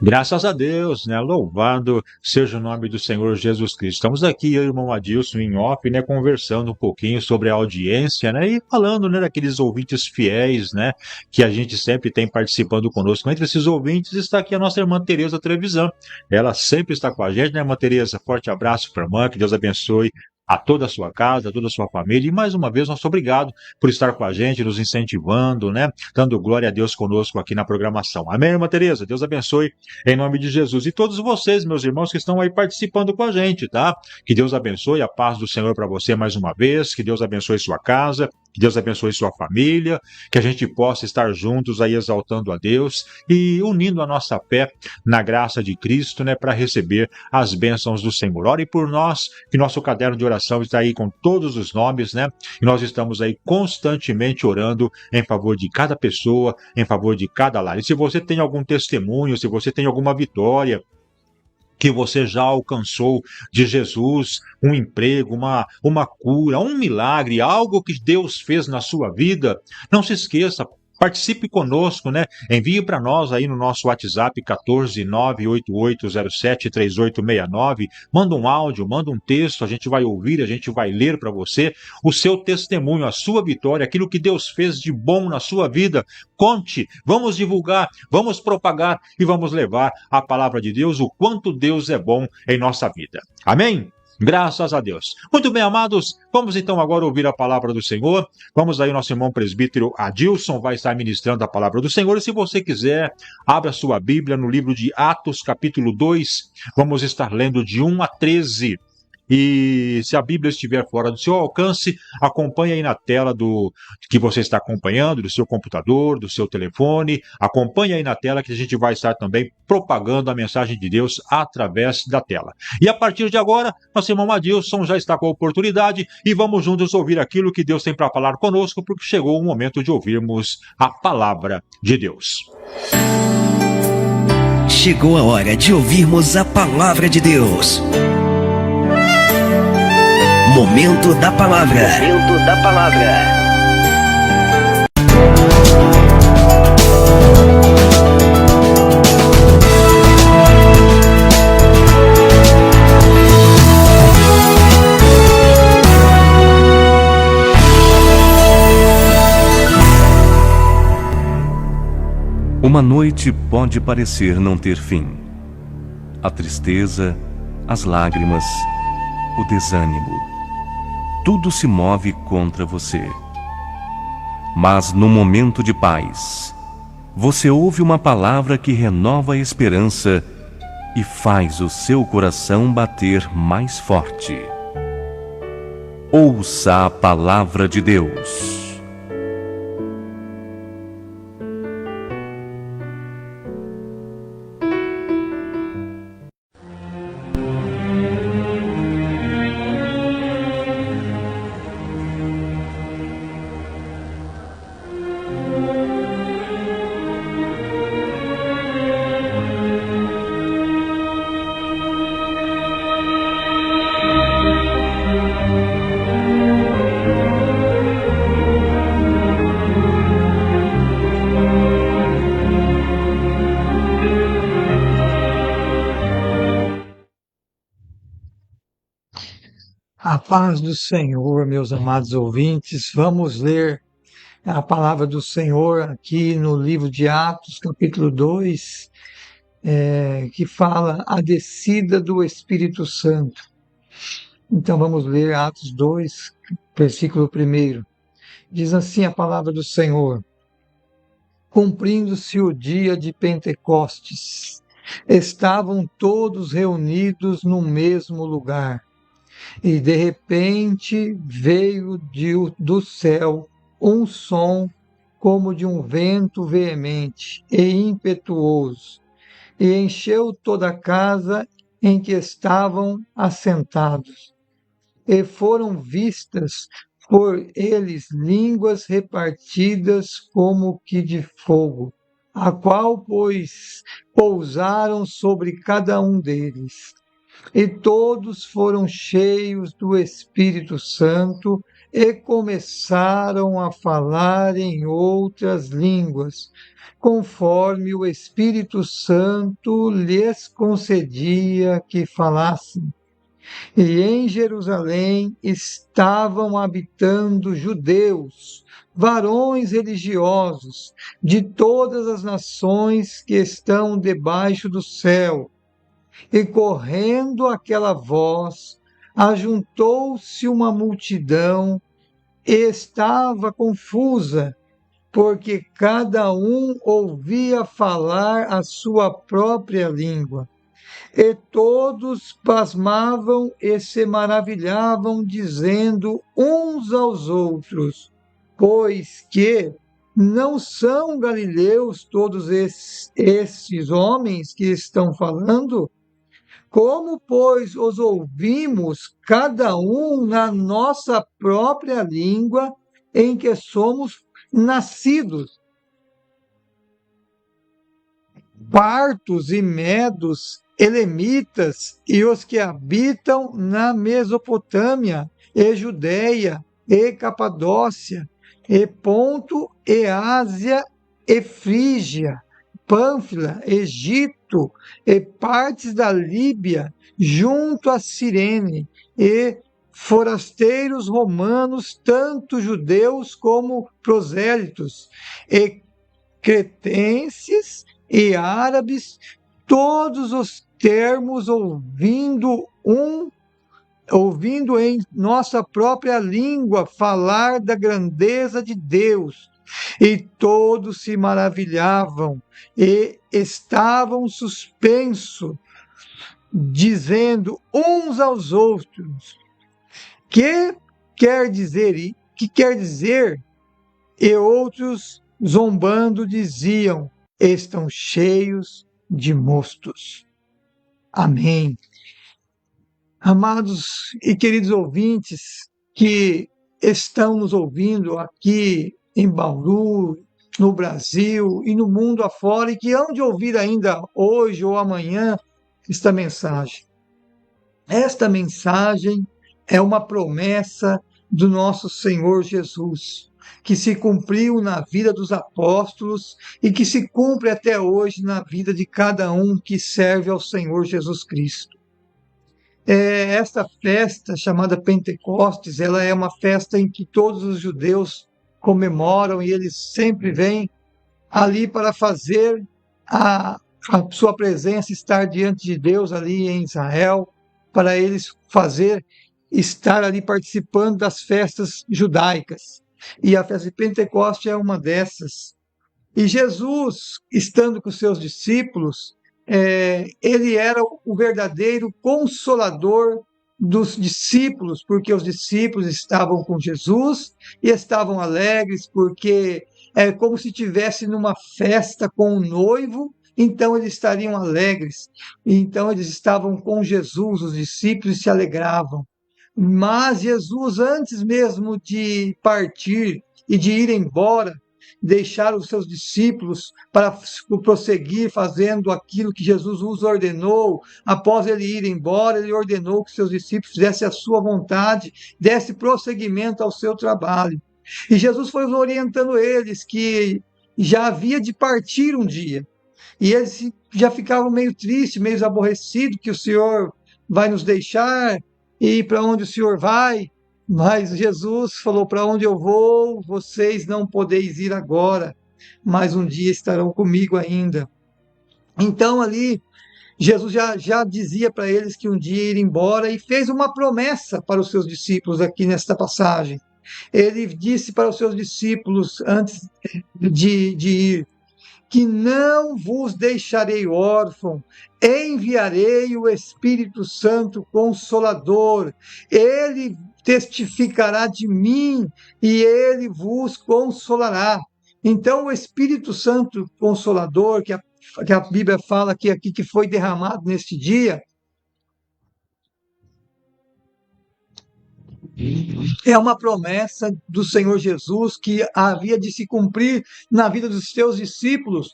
Graças a Deus, né? Louvado seja o nome do Senhor Jesus Cristo. Estamos aqui, eu e o irmão Adilson, em off, né? Conversando um pouquinho sobre a audiência, né? E falando, né? Daqueles ouvintes fiéis, né? Que a gente sempre tem participando conosco. Entre esses ouvintes está aqui a nossa irmã Tereza Trevisan. Ela sempre está com a gente, né, irmã Tereza? Forte abraço para a irmã, que Deus abençoe a toda a sua casa, a toda a sua família. E mais uma vez, nosso obrigado por estar com a gente, nos incentivando, né? Dando glória a Deus conosco aqui na programação. Amém, irmã Tereza? Deus abençoe em nome de Jesus. E todos vocês, meus irmãos, que estão aí participando com a gente, tá? Que Deus abençoe, a paz do Senhor para você mais uma vez, que Deus abençoe sua casa, que Deus abençoe sua família, que a gente possa estar juntos aí exaltando a Deus e unindo a nossa fé na graça de Cristo, né, para receber as bênçãos do Senhor. Ore por nós, que nosso caderno de oração está aí com todos os nomes, né, e nós estamos aí constantemente orando em favor de cada pessoa, em favor de cada lar. E se você tem algum testemunho, se você tem alguma vitória que você já alcançou de Jesus, um emprego, uma cura, um milagre, algo que Deus fez na sua vida, não se esqueça, participe conosco, né? Envie para nós aí no nosso WhatsApp 14988073869, manda um áudio, manda um texto, a gente vai ouvir, a gente vai ler para você o seu testemunho, a sua vitória, aquilo que Deus fez de bom na sua vida. Conte, vamos divulgar, vamos propagar e vamos levar a palavra de Deus, o quanto Deus é bom em nossa vida. Amém? Graças a Deus. Muito bem, amados, vamos então agora ouvir a palavra do Senhor. Vamos aí, nosso irmão presbítero Adilson vai estar ministrando a palavra do Senhor. E se você quiser, abra sua Bíblia no livro de Atos, capítulo 2. Vamos estar lendo de 1 a 13. E se a Bíblia estiver fora do seu alcance, acompanhe aí na tela que você está acompanhando, do seu computador, do seu telefone. Acompanhe aí na tela que a gente vai estar também propagando a mensagem de Deus através da tela. E a partir de agora, nosso irmão Adilson já está com a oportunidade e vamos juntos ouvir aquilo que Deus tem para falar conosco, porque chegou o momento de ouvirmos a palavra de Deus. Chegou a hora de ouvirmos a palavra de Deus. Momento da Palavra. Momento da Palavra. Uma noite pode parecer não ter fim. A tristeza, as lágrimas, o desânimo, tudo se move contra você. Mas no momento de paz, você ouve uma palavra que renova a esperança e faz o seu coração bater mais forte. Ouça a palavra de Deus. A paz do Senhor, meus amados ouvintes, vamos ler a palavra do Senhor aqui no livro de Atos, capítulo 2, que fala a descida do Espírito Santo. Então vamos ler Atos 2, versículo 1. Diz assim a palavra do Senhor: cumprindo-se o dia de Pentecostes, estavam todos reunidos no mesmo lugar. E de repente veio do céu um som como de um vento veemente e impetuoso, e encheu toda a casa em que estavam assentados. E foram vistas por eles línguas repartidas como que de fogo, a qual, pois, pousaram sobre cada um deles. E todos foram cheios do Espírito Santo e começaram a falar em outras línguas, conforme o Espírito Santo lhes concedia que falassem. E em Jerusalém estavam habitando judeus, varões religiosos, de todas as nações que estão debaixo do céu. E correndo aquela voz, ajuntou-se uma multidão e estava confusa, porque cada um ouvia falar a sua própria língua. E todos pasmavam e se maravilhavam, dizendo uns aos outros: pois que não são galileus todos esses homens que estão falando? Como, pois, os ouvimos cada um na nossa própria língua em que somos nascidos? Partos e medos, elemitas e os que habitam na Mesopotâmia, e Judéia, e Capadócia, e Ponto, e Ásia, e Frígia, Pânfila, Egito, e partes da Líbia, junto a Cirene, e forasteiros romanos, tanto judeus como prosélitos, e cretenses e árabes, todos os termos ouvindo em nossa própria língua falar da grandeza de Deus. E todos se maravilhavam e estavam suspensos, dizendo uns aos outros: que quer dizer? E outros, zombando, diziam: estão cheios de mostos. Amém. Amados e queridos ouvintes que estão nos ouvindo aqui em Bauru, no Brasil e no mundo afora, e que hão de ouvir ainda hoje ou amanhã esta mensagem. Esta mensagem é uma promessa do nosso Senhor Jesus, que se cumpriu na vida dos apóstolos e que se cumpre até hoje na vida de cada um que serve ao Senhor Jesus Cristo. Esta festa, chamada Pentecostes, ela é uma festa em que todos os judeus comemoram e eles sempre vêm ali para fazer a sua presença, estar diante de Deus ali em Israel, para eles estar ali participando das festas judaicas. E a festa de Pentecostes é uma dessas. E Jesus, estando com seus discípulos, ele era o verdadeiro consolador dos discípulos, porque os discípulos estavam com Jesus e estavam alegres, porque é como se estivesse numa festa com o noivo, então eles estariam alegres. Então eles estavam com Jesus, os discípulos, e se alegravam. Mas Jesus, antes mesmo de partir e de ir embora, deixar os seus discípulos para prosseguir fazendo aquilo que Jesus os ordenou. Após ele ir embora, ele ordenou que seus discípulos fizessem a sua vontade, desse prosseguimento ao seu trabalho. E Jesus foi orientando eles que já havia de partir um dia. E eles já ficavam meio tristes, meio aborrecidos, que o Senhor vai nos deixar, e para onde o Senhor vai? Mas Jesus falou: para onde eu vou, vocês não podeis ir agora, mas um dia estarão comigo ainda. Então ali, Jesus já dizia para eles que um dia iria embora e fez uma promessa para os seus discípulos aqui nesta passagem. Ele disse para os seus discípulos, antes de ir, que não vos deixarei órfão, enviarei o Espírito Santo Consolador, ele testificará de mim e ele vos consolará. Então, o Espírito Santo Consolador, que a Bíblia fala aqui que foi derramado neste dia, é uma promessa do Senhor Jesus que havia de se cumprir na vida dos seus discípulos,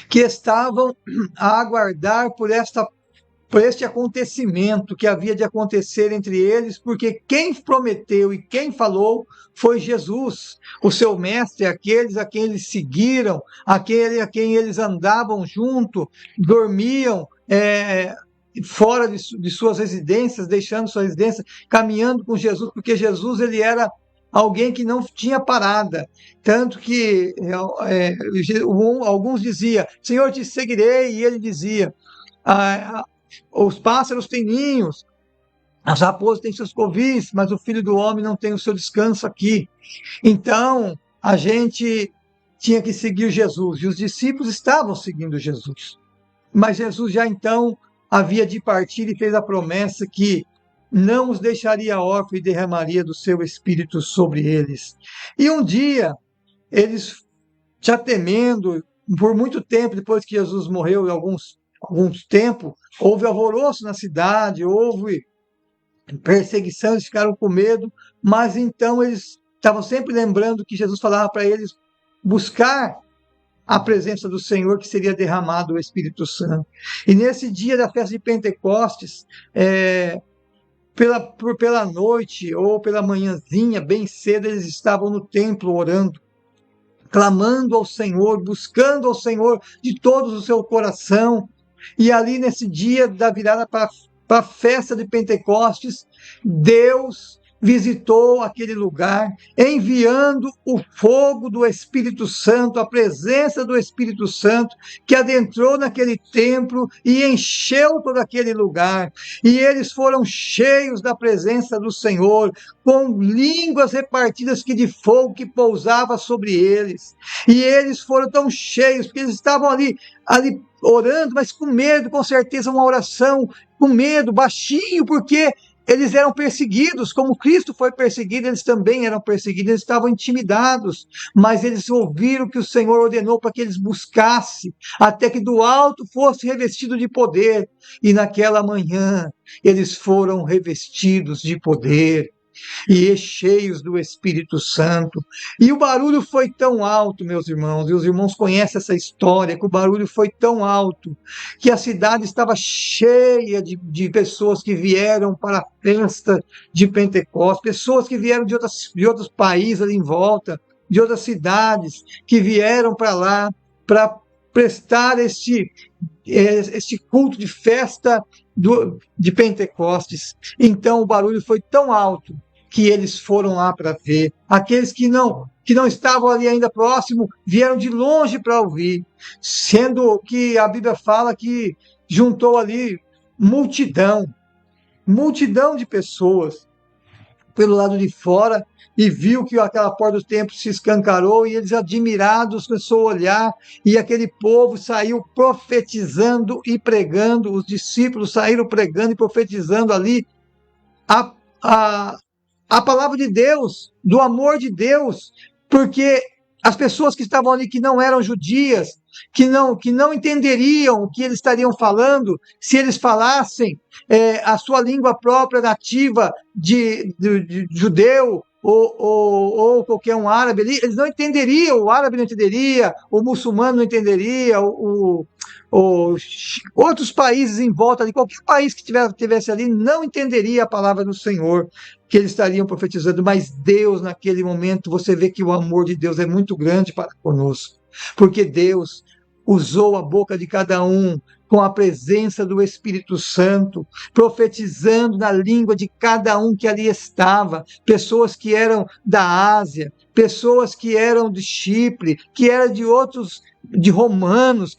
que estavam a aguardar por este acontecimento que havia de acontecer entre eles, porque quem prometeu e quem falou foi Jesus, o seu mestre, aqueles a quem eles seguiram, aquele a quem eles andavam junto, dormiam fora de suas residências, deixando sua residência, caminhando com Jesus, porque Jesus ele era alguém que não tinha parada, tanto que alguns diziam: Senhor, te seguirei, e ele dizia: os pássaros têm ninhos, as raposas têm seus covis, mas o Filho do Homem não tem o seu descanso aqui. Então, a gente tinha que seguir Jesus, e os discípulos estavam seguindo Jesus. Mas Jesus já então havia de partir e fez a promessa que não os deixaria órfãos e derramaria do seu Espírito sobre eles. E um dia, eles, já temendo, por muito tempo, depois que Jesus morreu, alguns tempo, houve alvoroço na cidade, houve perseguição, eles ficaram com medo, mas então eles estavam sempre lembrando que Jesus falava para eles buscar a presença do Senhor, que seria derramado o Espírito Santo. E nesse dia da festa de Pentecostes, pela noite ou pela manhãzinha, bem cedo, eles estavam no templo orando, clamando ao Senhor, buscando ao Senhor de todo o seu coração. E ali nesse dia da virada para a festa de Pentecostes, Deus visitou aquele lugar, enviando o fogo do Espírito Santo, a presença do Espírito Santo, que adentrou naquele templo e encheu todo aquele lugar. E eles foram cheios da presença do Senhor, com línguas repartidas que de fogo que pousava sobre eles. E eles foram tão cheios, porque eles estavam ali orando, mas com medo, com certeza uma oração, com medo, baixinho, porque eles eram perseguidos, como Cristo foi perseguido, eles também eram perseguidos, eles estavam intimidados, mas eles ouviram que o Senhor ordenou para que eles buscassem, até que do alto fosse revestido de poder, e naquela manhã eles foram revestidos de poder. e cheios do Espírito Santo. E o barulho foi tão alto, meus irmãos, e os irmãos conhecem essa história, que o barulho foi tão alto, que a cidade estava cheia de pessoas que vieram para a festa de Pentecostes, pessoas que vieram de outros países ali em volta, de outras cidades, que vieram para lá para prestar este culto de festa de Pentecostes. Então o barulho foi tão alto que eles foram lá para ver. Aqueles que não estavam ali ainda próximo vieram de longe para ouvir, sendo que a Bíblia fala que juntou ali multidão de pessoas pelo lado de fora, e viu que aquela porta do templo se escancarou, e eles, admirados, começaram a olhar, e aquele povo saiu profetizando e pregando, os discípulos saíram pregando e profetizando ali a palavra de Deus, do amor de Deus, porque as pessoas que estavam ali, que não eram judias, que não entenderiam o que eles estariam falando, se eles falassem a sua língua própria nativa de judeu, ou qualquer um árabe ali, eles não entenderiam, o árabe não entenderia, o muçulmano não entenderia, outros países em volta ali, qualquer país que tivesse ali, não entenderia a palavra do Senhor, que eles estariam profetizando. Mas Deus, naquele momento, você vê que o amor de Deus é muito grande para conosco, porque Deus usou a boca de cada um com a presença do Espírito Santo, profetizando na língua de cada um que ali estava, pessoas que eram da Ásia, pessoas que eram de Chipre, que eram de romanos,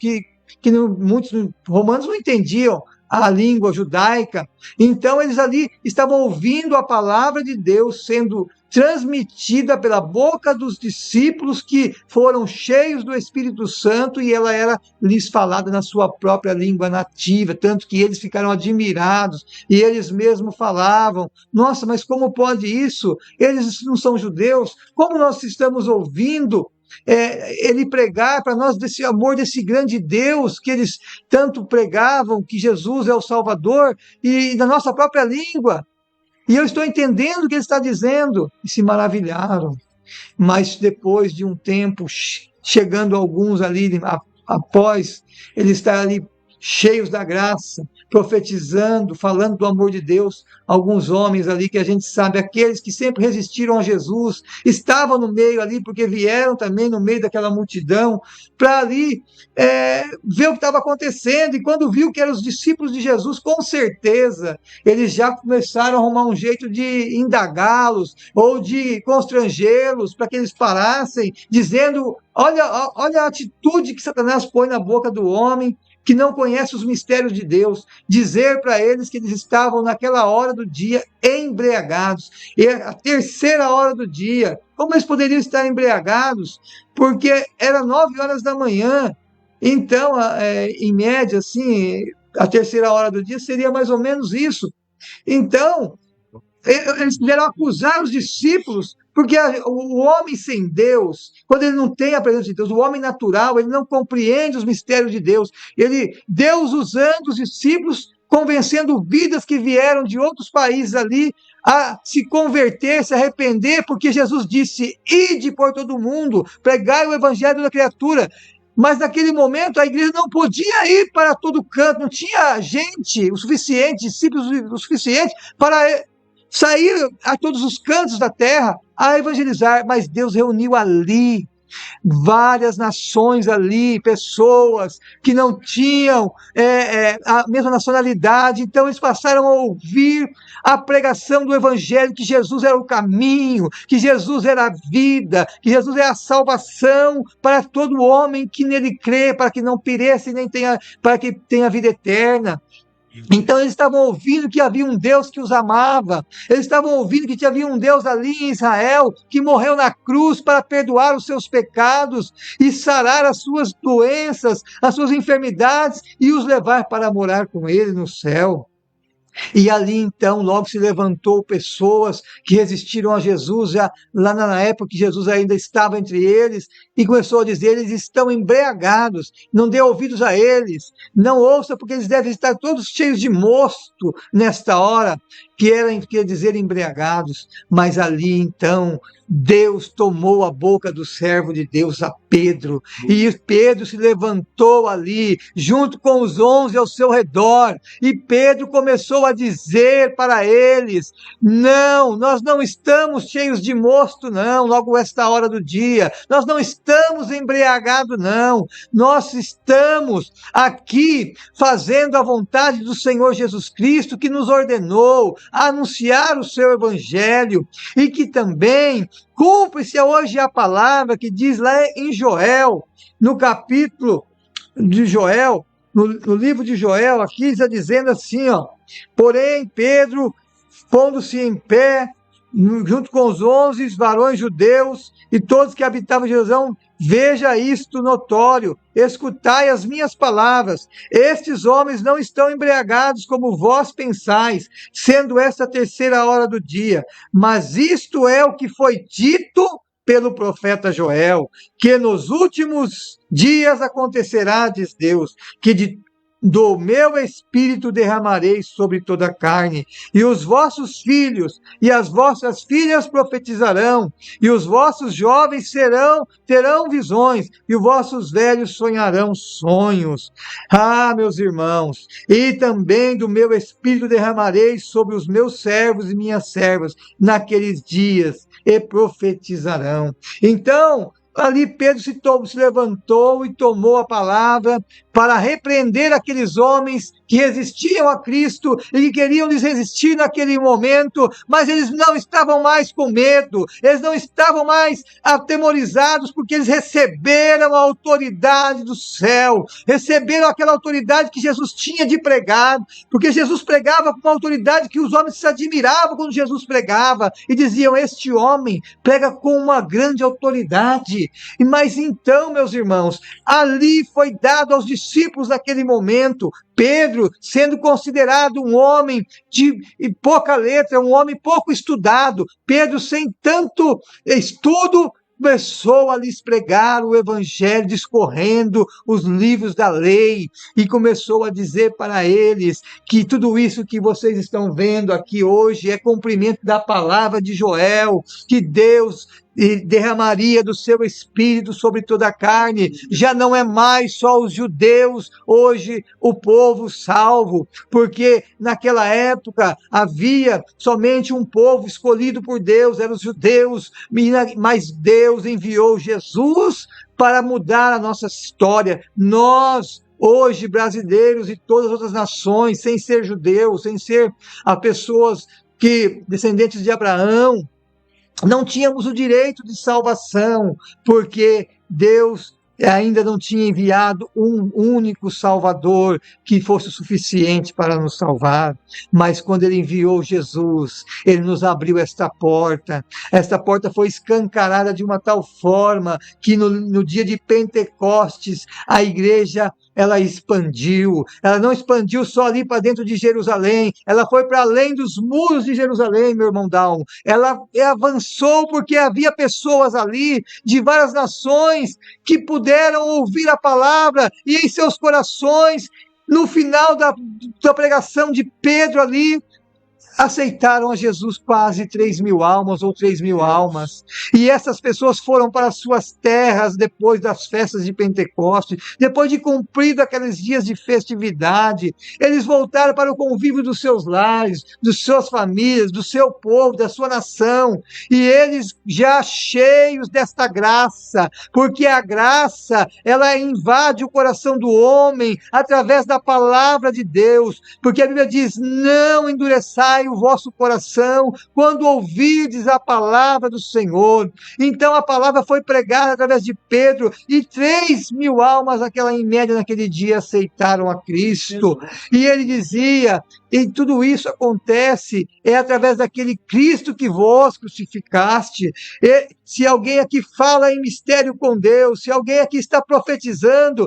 muitos romanos não entendiam a língua judaica. Então eles ali estavam ouvindo a palavra de Deus sendo transmitida pela boca dos discípulos, que foram cheios do Espírito Santo, e ela era lhes falada na sua própria língua nativa, tanto que eles ficaram admirados, e eles mesmos falavam: nossa, mas como pode isso? Eles não são judeus, como nós estamos ouvindo ele pregar para nós desse amor, desse grande Deus que eles tanto pregavam, que Jesus é o Salvador, e na nossa própria língua, e eu estou entendendo o que ele está dizendo, e se maravilharam. Mas depois de um tempo, chegando alguns ali, após eles estar ali cheios da graça, profetizando, falando do amor de Deus, alguns homens ali que a gente sabe, aqueles que sempre resistiram a Jesus, estavam no meio ali, porque vieram também no meio daquela multidão, para ali ver o que estava acontecendo, e quando viu que eram os discípulos de Jesus, com certeza, eles já começaram a arrumar um jeito de indagá-los, ou de constrangê-los, para que eles parassem, dizendo: olha a atitude que Satanás põe na boca do homem, que não conhece os mistérios de Deus, dizer para eles que eles estavam naquela hora do dia embriagados, e a terceira hora do dia. Como eles poderiam estar embriagados? Porque era 9 horas da manhã, então, em média, assim, a terceira hora do dia seria mais ou menos isso. Então, eles quiseram acusar os discípulos, porque o homem sem Deus, quando ele não tem a presença de Deus, o homem natural, ele não compreende os mistérios de Deus. Deus usando os discípulos, convencendo vidas que vieram de outros países ali a se converter, se arrepender, porque Jesus disse: ide por todo mundo, pregai o evangelho da criatura. Mas naquele momento a igreja não podia ir para todo canto, não tinha gente o suficiente, discípulos o suficiente para sair a todos os cantos da terra a evangelizar, mas Deus reuniu ali várias nações ali, pessoas que não tinham a mesma nacionalidade, então eles passaram a ouvir a pregação do evangelho, que Jesus era o caminho, que Jesus era a vida, que Jesus é a salvação para todo homem que nele crê, para que não pereça, nem para que tenha vida eterna. Então eles estavam ouvindo que havia um Deus que os amava, eles estavam ouvindo que havia um Deus ali em Israel, que morreu na cruz para perdoar os seus pecados e sarar as suas doenças, as suas enfermidades, e os levar para morar com ele no céu. E ali então logo se levantou pessoas que resistiram a Jesus, já lá na época que Jesus ainda estava entre eles, e começou a dizer: eles estão embriagados, não dê ouvidos a eles, não ouça, porque eles devem estar todos cheios de mosto nesta hora, quer dizer embriagados. Mas ali então Deus tomou a boca do servo de Deus, a Pedro, e Pedro se levantou ali, junto com os 11 ao seu redor, e Pedro começou a dizer para eles: não, nós não estamos cheios de mosto, não, logo esta hora do dia, nós não estamos embriagados, não, nós estamos aqui fazendo a vontade do Senhor Jesus Cristo, que nos ordenou a anunciar o seu evangelho, e que também cumpre-se hoje a palavra que diz lá em Joel, no capítulo de Joel, no livro de Joel, aqui está dizendo assim, ó: porém Pedro, pondo-se em pé, junto com os 11 varões judeus e todos que habitavam em Jerusalém, veja isto notório, escutai as minhas palavras. Estes homens não estão embriagados como vós pensais, sendo esta a terceira hora do dia. Mas isto é o que foi dito pelo profeta Joel, que nos últimos dias acontecerá, diz Deus, que do meu espírito derramarei sobre toda a carne, e os vossos filhos e as vossas filhas profetizarão, e os vossos jovens terão visões, e os vossos velhos sonharão sonhos. Ah, meus irmãos, e também do meu espírito derramarei sobre os meus servos e minhas servas naqueles dias, e profetizarão. Então, ali Pedro se levantou e tomou a palavra para repreender aqueles homens que resistiam a Cristo e que queriam lhes resistir naquele momento, mas eles não estavam mais com medo, eles não estavam mais atemorizados, porque eles receberam a autoridade do céu, receberam aquela autoridade que Jesus tinha de pregar, porque Jesus pregava com uma autoridade que os homens se admiravam quando Jesus pregava, e diziam: este homem prega com uma grande autoridade. Mas então, meus irmãos, ali foi dado aos discípulos naquele momento, Pedro, sendo considerado um homem de pouca letra, um homem pouco estudado, Pedro, sem tanto estudo, começou a lhes pregar o evangelho, discorrendo os livros da lei, e começou a dizer para eles que tudo isso que vocês estão vendo aqui hoje é cumprimento da palavra de Joel, que Deus derramaria do seu espírito sobre toda a carne. Já não é mais só os judeus, hoje o povo salvo, porque naquela época havia somente um povo escolhido por Deus, eram os judeus, mas Deus enviou Jesus para mudar a nossa história. Nós, hoje, brasileiros e todas as outras nações, sem ser judeus, sem ser pessoas descendentes de Abraão, não tínhamos o direito de salvação, porque Deus ainda não tinha enviado um único Salvador que fosse suficiente para nos salvar. Mas quando Ele enviou Jesus, Ele nos abriu esta porta. Esta porta foi escancarada de uma tal forma que no dia de Pentecostes, a igreja, ela expandiu. Ela não expandiu só ali para dentro de Jerusalém, ela foi para além dos muros de Jerusalém, meu irmão Dalmo. Ela avançou porque havia pessoas ali de várias nações que puderam ouvir a palavra, e em seus corações, no final da pregação de Pedro ali, aceitaram a Jesus quase 3.000 almas ou 3.000 almas. E essas pessoas foram para suas terras depois das festas de Pentecostes, depois de cumprido aqueles dias de festividade. Eles voltaram para o convívio dos seus lares, das suas famílias, do seu povo, da sua nação. E eles já cheios desta graça, porque a graça, ela invade o coração do homem através da palavra de Deus. Porque a Bíblia diz: não endureçai o vosso coração quando ouvirdes a palavra do Senhor. Então a palavra foi pregada através de Pedro, e 3.000 almas, em média, naquele dia aceitaram a Cristo. E ele dizia: e tudo isso acontece através daquele Cristo que vós crucificaste. Se alguém aqui fala em mistério com Deus, se alguém aqui está profetizando,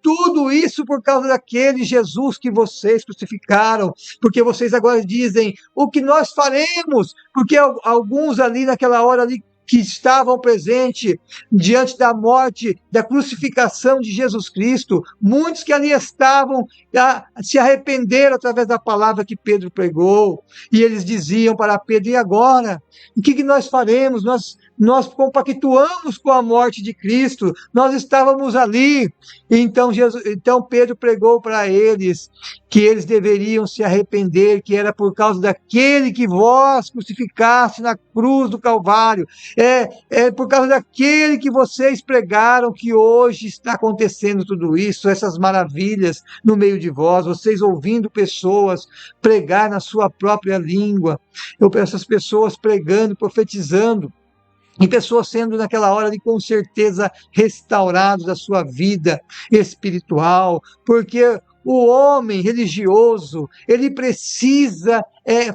tudo isso por causa daquele Jesus que vocês crucificaram, porque vocês agora dizem, o que nós faremos? Porque alguns ali naquela hora ali que estavam presentes diante da morte, da crucificação de Jesus Cristo, muitos que ali estavam se arrependeram através da palavra que Pedro pregou, e eles diziam para Pedro, e agora? O que nós faremos? Nós compactuamos com a morte de Cristo, nós estávamos ali. Então Pedro pregou para eles que eles deveriam se arrepender, que era por causa daquele que vós crucificaste na cruz do Calvário, é por causa daquele que vocês pregaram que hoje está acontecendo tudo isso, essas maravilhas no meio de vós, vocês ouvindo pessoas pregar na sua própria língua, essas pessoas pregando, profetizando, e pessoas sendo naquela hora de com certeza restaurados da sua vida espiritual, porque o homem religioso, ele precisa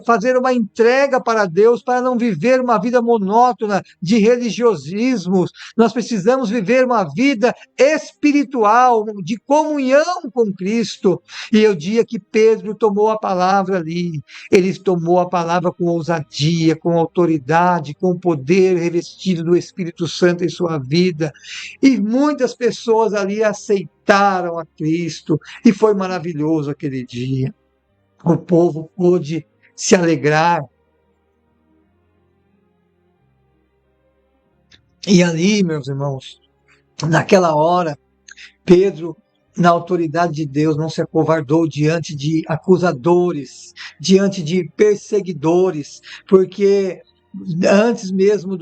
fazer uma entrega para Deus, para não viver uma vida monótona de religiosismos. Nós precisamos viver uma vida espiritual, de comunhão com Cristo. E o dia que Pedro tomou a palavra ali, ele tomou a palavra com ousadia, com autoridade, com poder revestido do Espírito Santo em sua vida. E muitas pessoas ali aceitaram a Cristo, e foi maravilhoso aquele dia. O povo pôde se alegrar. E ali, meus irmãos, naquela hora, Pedro, na autoridade de Deus, não se acovardou diante de acusadores, diante de perseguidores, porque antes mesmo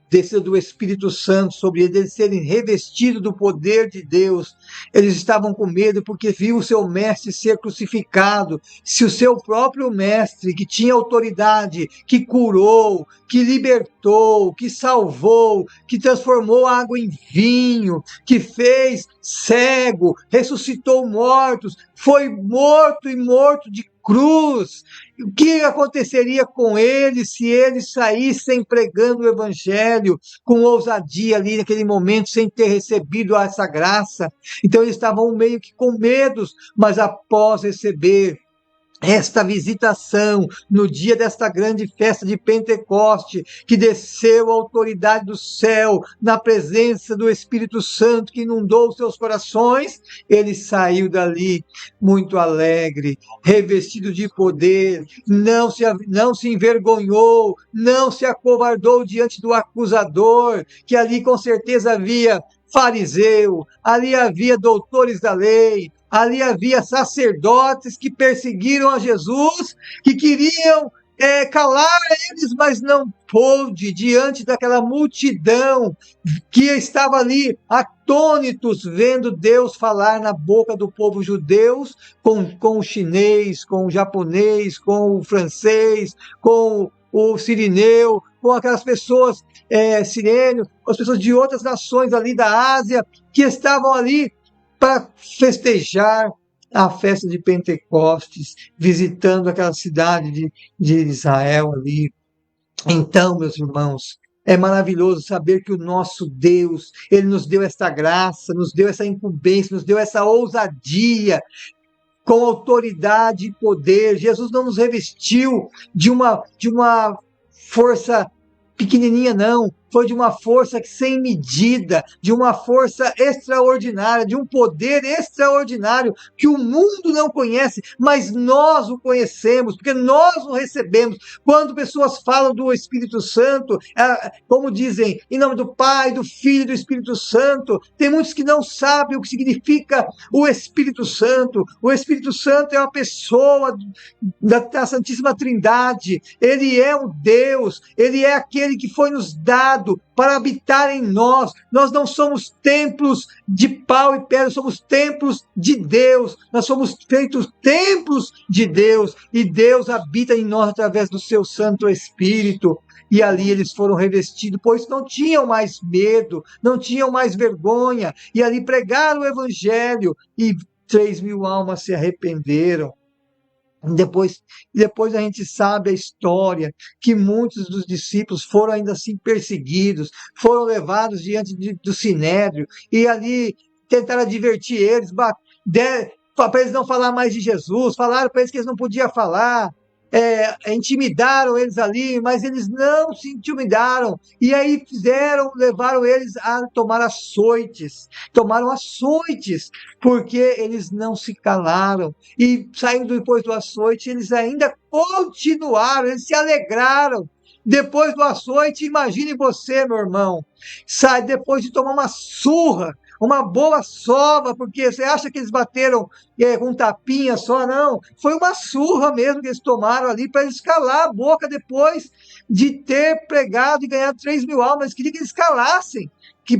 descer do Espírito Santo sobre eles serem revestidos do poder de Deus, eles estavam com medo porque viu o seu mestre ser crucificado. Se o seu próprio mestre, que tinha autoridade, que curou, que libertou, que salvou, que transformou água em vinho, que fez cego, ressuscitou mortos, foi morto e morto de cruz, o que aconteceria com eles se eles saíssem pregando o Evangelho com ousadia ali naquele momento, sem ter recebido essa graça? Então eles estavam meio que com medos, mas após receber esta visitação, no dia desta grande festa de Pentecoste, que desceu a autoridade do céu, na presença do Espírito Santo que inundou seus corações, ele saiu dali muito alegre, revestido de poder, não se envergonhou, não se acovardou diante do acusador, que ali com certeza havia fariseu, ali havia doutores da lei, ali havia sacerdotes que perseguiram a Jesus, que queriam calar eles, mas não pôde, diante daquela multidão que estava ali atônitos, vendo Deus falar na boca do povo judeu, com o chinês, com o japonês, com o francês, com o sirineu, com aquelas pessoas sirênio, as pessoas de outras nações ali da Ásia, que estavam ali para festejar a festa de Pentecostes, visitando aquela cidade de Israel ali. Então, meus irmãos, é maravilhoso saber que o nosso Deus, ele nos deu essa graça, nos deu essa incumbência, nos deu essa ousadia, com autoridade e poder. Jesus não nos revestiu de uma força pequenininha, não. Foi de uma força sem medida, de uma força extraordinária, de um poder extraordinário que o mundo não conhece, mas nós o conhecemos, porque nós o recebemos. Quando pessoas falam do Espírito Santo, como dizem, em nome do Pai, do Filho e do Espírito Santo, tem muitos que não sabem o que significa o Espírito Santo. O Espírito Santo é uma pessoa da Santíssima Trindade, ele é um Deus, ele é aquele que foi nos dado para habitar em nós. Nós não somos templos de pau e pedra, somos templos de Deus. Nós somos feitos templos de Deus, e Deus habita em nós através do seu Santo Espírito. E ali eles foram revestidos, pois não tinham mais medo, não tinham mais vergonha, e ali pregaram o Evangelho, e 3.000 almas se arrependeram. Depois a gente sabe a história, que muitos dos discípulos foram ainda assim perseguidos, foram levados diante do Sinédrio, e ali tentaram advertir eles, para eles não falar mais de Jesus, falaram para eles que eles não podiam falar, intimidaram eles ali, mas eles não se intimidaram, e aí levaram eles a tomaram açoites, porque eles não se calaram, e saindo depois do açoite, eles ainda continuaram, eles se alegraram. Depois do açoite, imagine você, meu irmão, sai depois de tomar uma surra, uma boa sova, porque você acha que eles bateram com um tapinha só? Não, foi uma surra mesmo que eles tomaram ali para eles calar a boca depois de ter pregado e ganhado 3.000 almas. Eles queriam que eles calassem,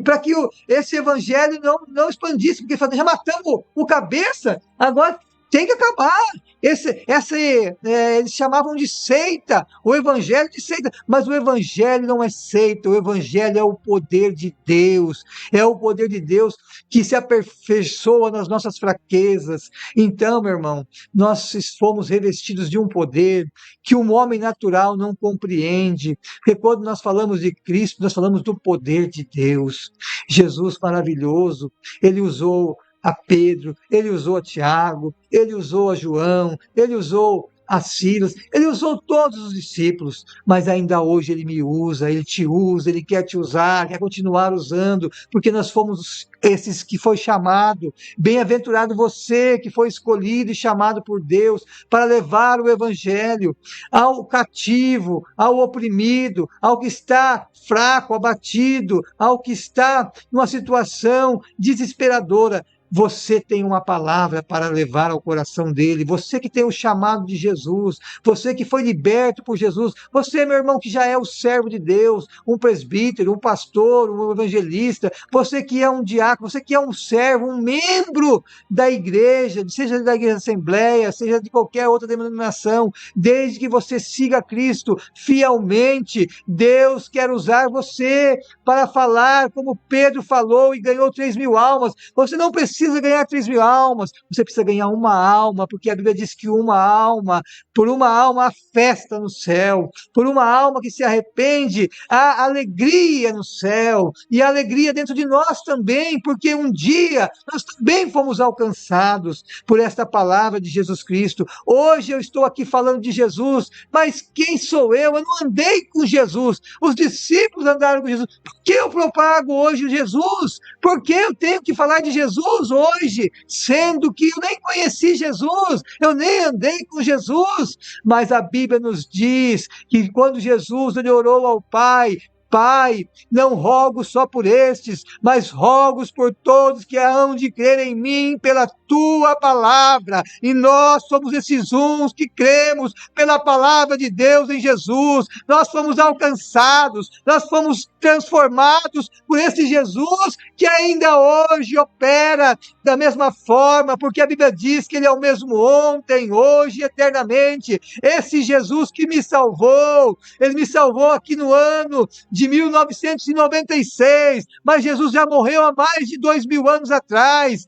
para que esse evangelho não expandisse, porque já matamos o cabeça, agora tem que acabar. Eles chamavam de seita, o evangelho de seita, mas o evangelho não é seita, o evangelho é o poder de Deus, é o poder de Deus que se aperfeiçoa nas nossas fraquezas. Então, meu irmão, nós fomos revestidos de um poder que um homem natural não compreende, porque quando nós falamos de Cristo, nós falamos do poder de Deus. Jesus maravilhoso, ele usou a Pedro, ele usou a Tiago, ele usou a João, ele usou a Silas, ele usou todos os discípulos, mas ainda hoje ele me usa, ele te usa, ele quer te usar, quer continuar usando, porque nós fomos esses que foi chamado. Bem-aventurado você que foi escolhido e chamado por Deus para levar o evangelho ao cativo, ao oprimido, ao que está fraco, abatido, ao que está numa situação desesperadora. Você tem uma palavra para levar ao coração dele, você que tem o chamado de Jesus, você que foi liberto por Jesus, você, meu irmão, que já é o servo de Deus, um presbítero, um pastor, um evangelista, você que é um diácono, você que é um servo, um membro da igreja, seja da igreja Assembleia, seja de qualquer outra denominação, desde que você siga Cristo fielmente, Deus quer usar você para falar como Pedro falou e ganhou 3.000 almas. Você não precisa ganhar 3.000 almas, você precisa ganhar uma alma, porque a Bíblia diz que por uma alma há festa no céu, por uma alma que se arrepende, há alegria no céu, e alegria dentro de nós também, porque um dia nós também fomos alcançados por esta palavra de Jesus Cristo. Hoje eu estou aqui falando de Jesus, mas quem sou eu? Eu não andei com Jesus, os discípulos andaram com Jesus. Por que eu propago hoje Jesus? Por que eu tenho que falar de Jesus hoje, sendo que eu nem conheci Jesus, eu nem andei com Jesus? Mas a Bíblia nos diz que quando Jesus ele orou ao Pai, Pai, não rogo só por estes, mas rogo por todos que hão de crer em mim pela tua palavra. E nós somos esses uns que cremos pela palavra de Deus em Jesus. Nós fomos alcançados, nós fomos transformados por esse Jesus que ainda hoje opera da mesma forma, porque a Bíblia diz que ele é o mesmo ontem, hoje e eternamente. Esse Jesus que me salvou, ele me salvou aqui no ano de 1996, mas Jesus já morreu há mais de 2.000 anos atrás.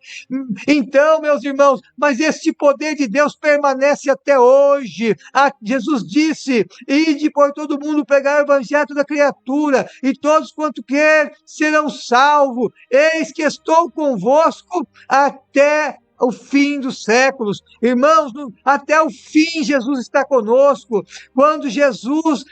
Então, meus irmãos, mas este poder de Deus permanece até hoje. Jesus disse: ide por todo mundo pregar o evangelho a toda criatura, e todos quanto quer serão salvos. Eis que estou convosco até o fim dos séculos. Irmãos, até o fim Jesus está conosco. Quando Jesus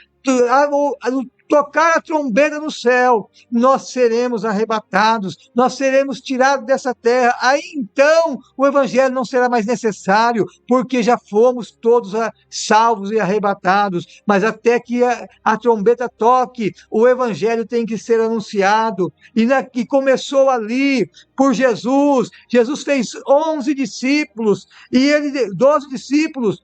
tocar a trombeta no céu, nós seremos arrebatados, nós seremos tirados dessa terra. Aí então o evangelho não será mais necessário, porque já fomos todos salvos e arrebatados. Mas até que a trombeta toque, o evangelho tem que ser anunciado, e começou ali por Jesus. Jesus fez 11 discípulos, 12 discípulos,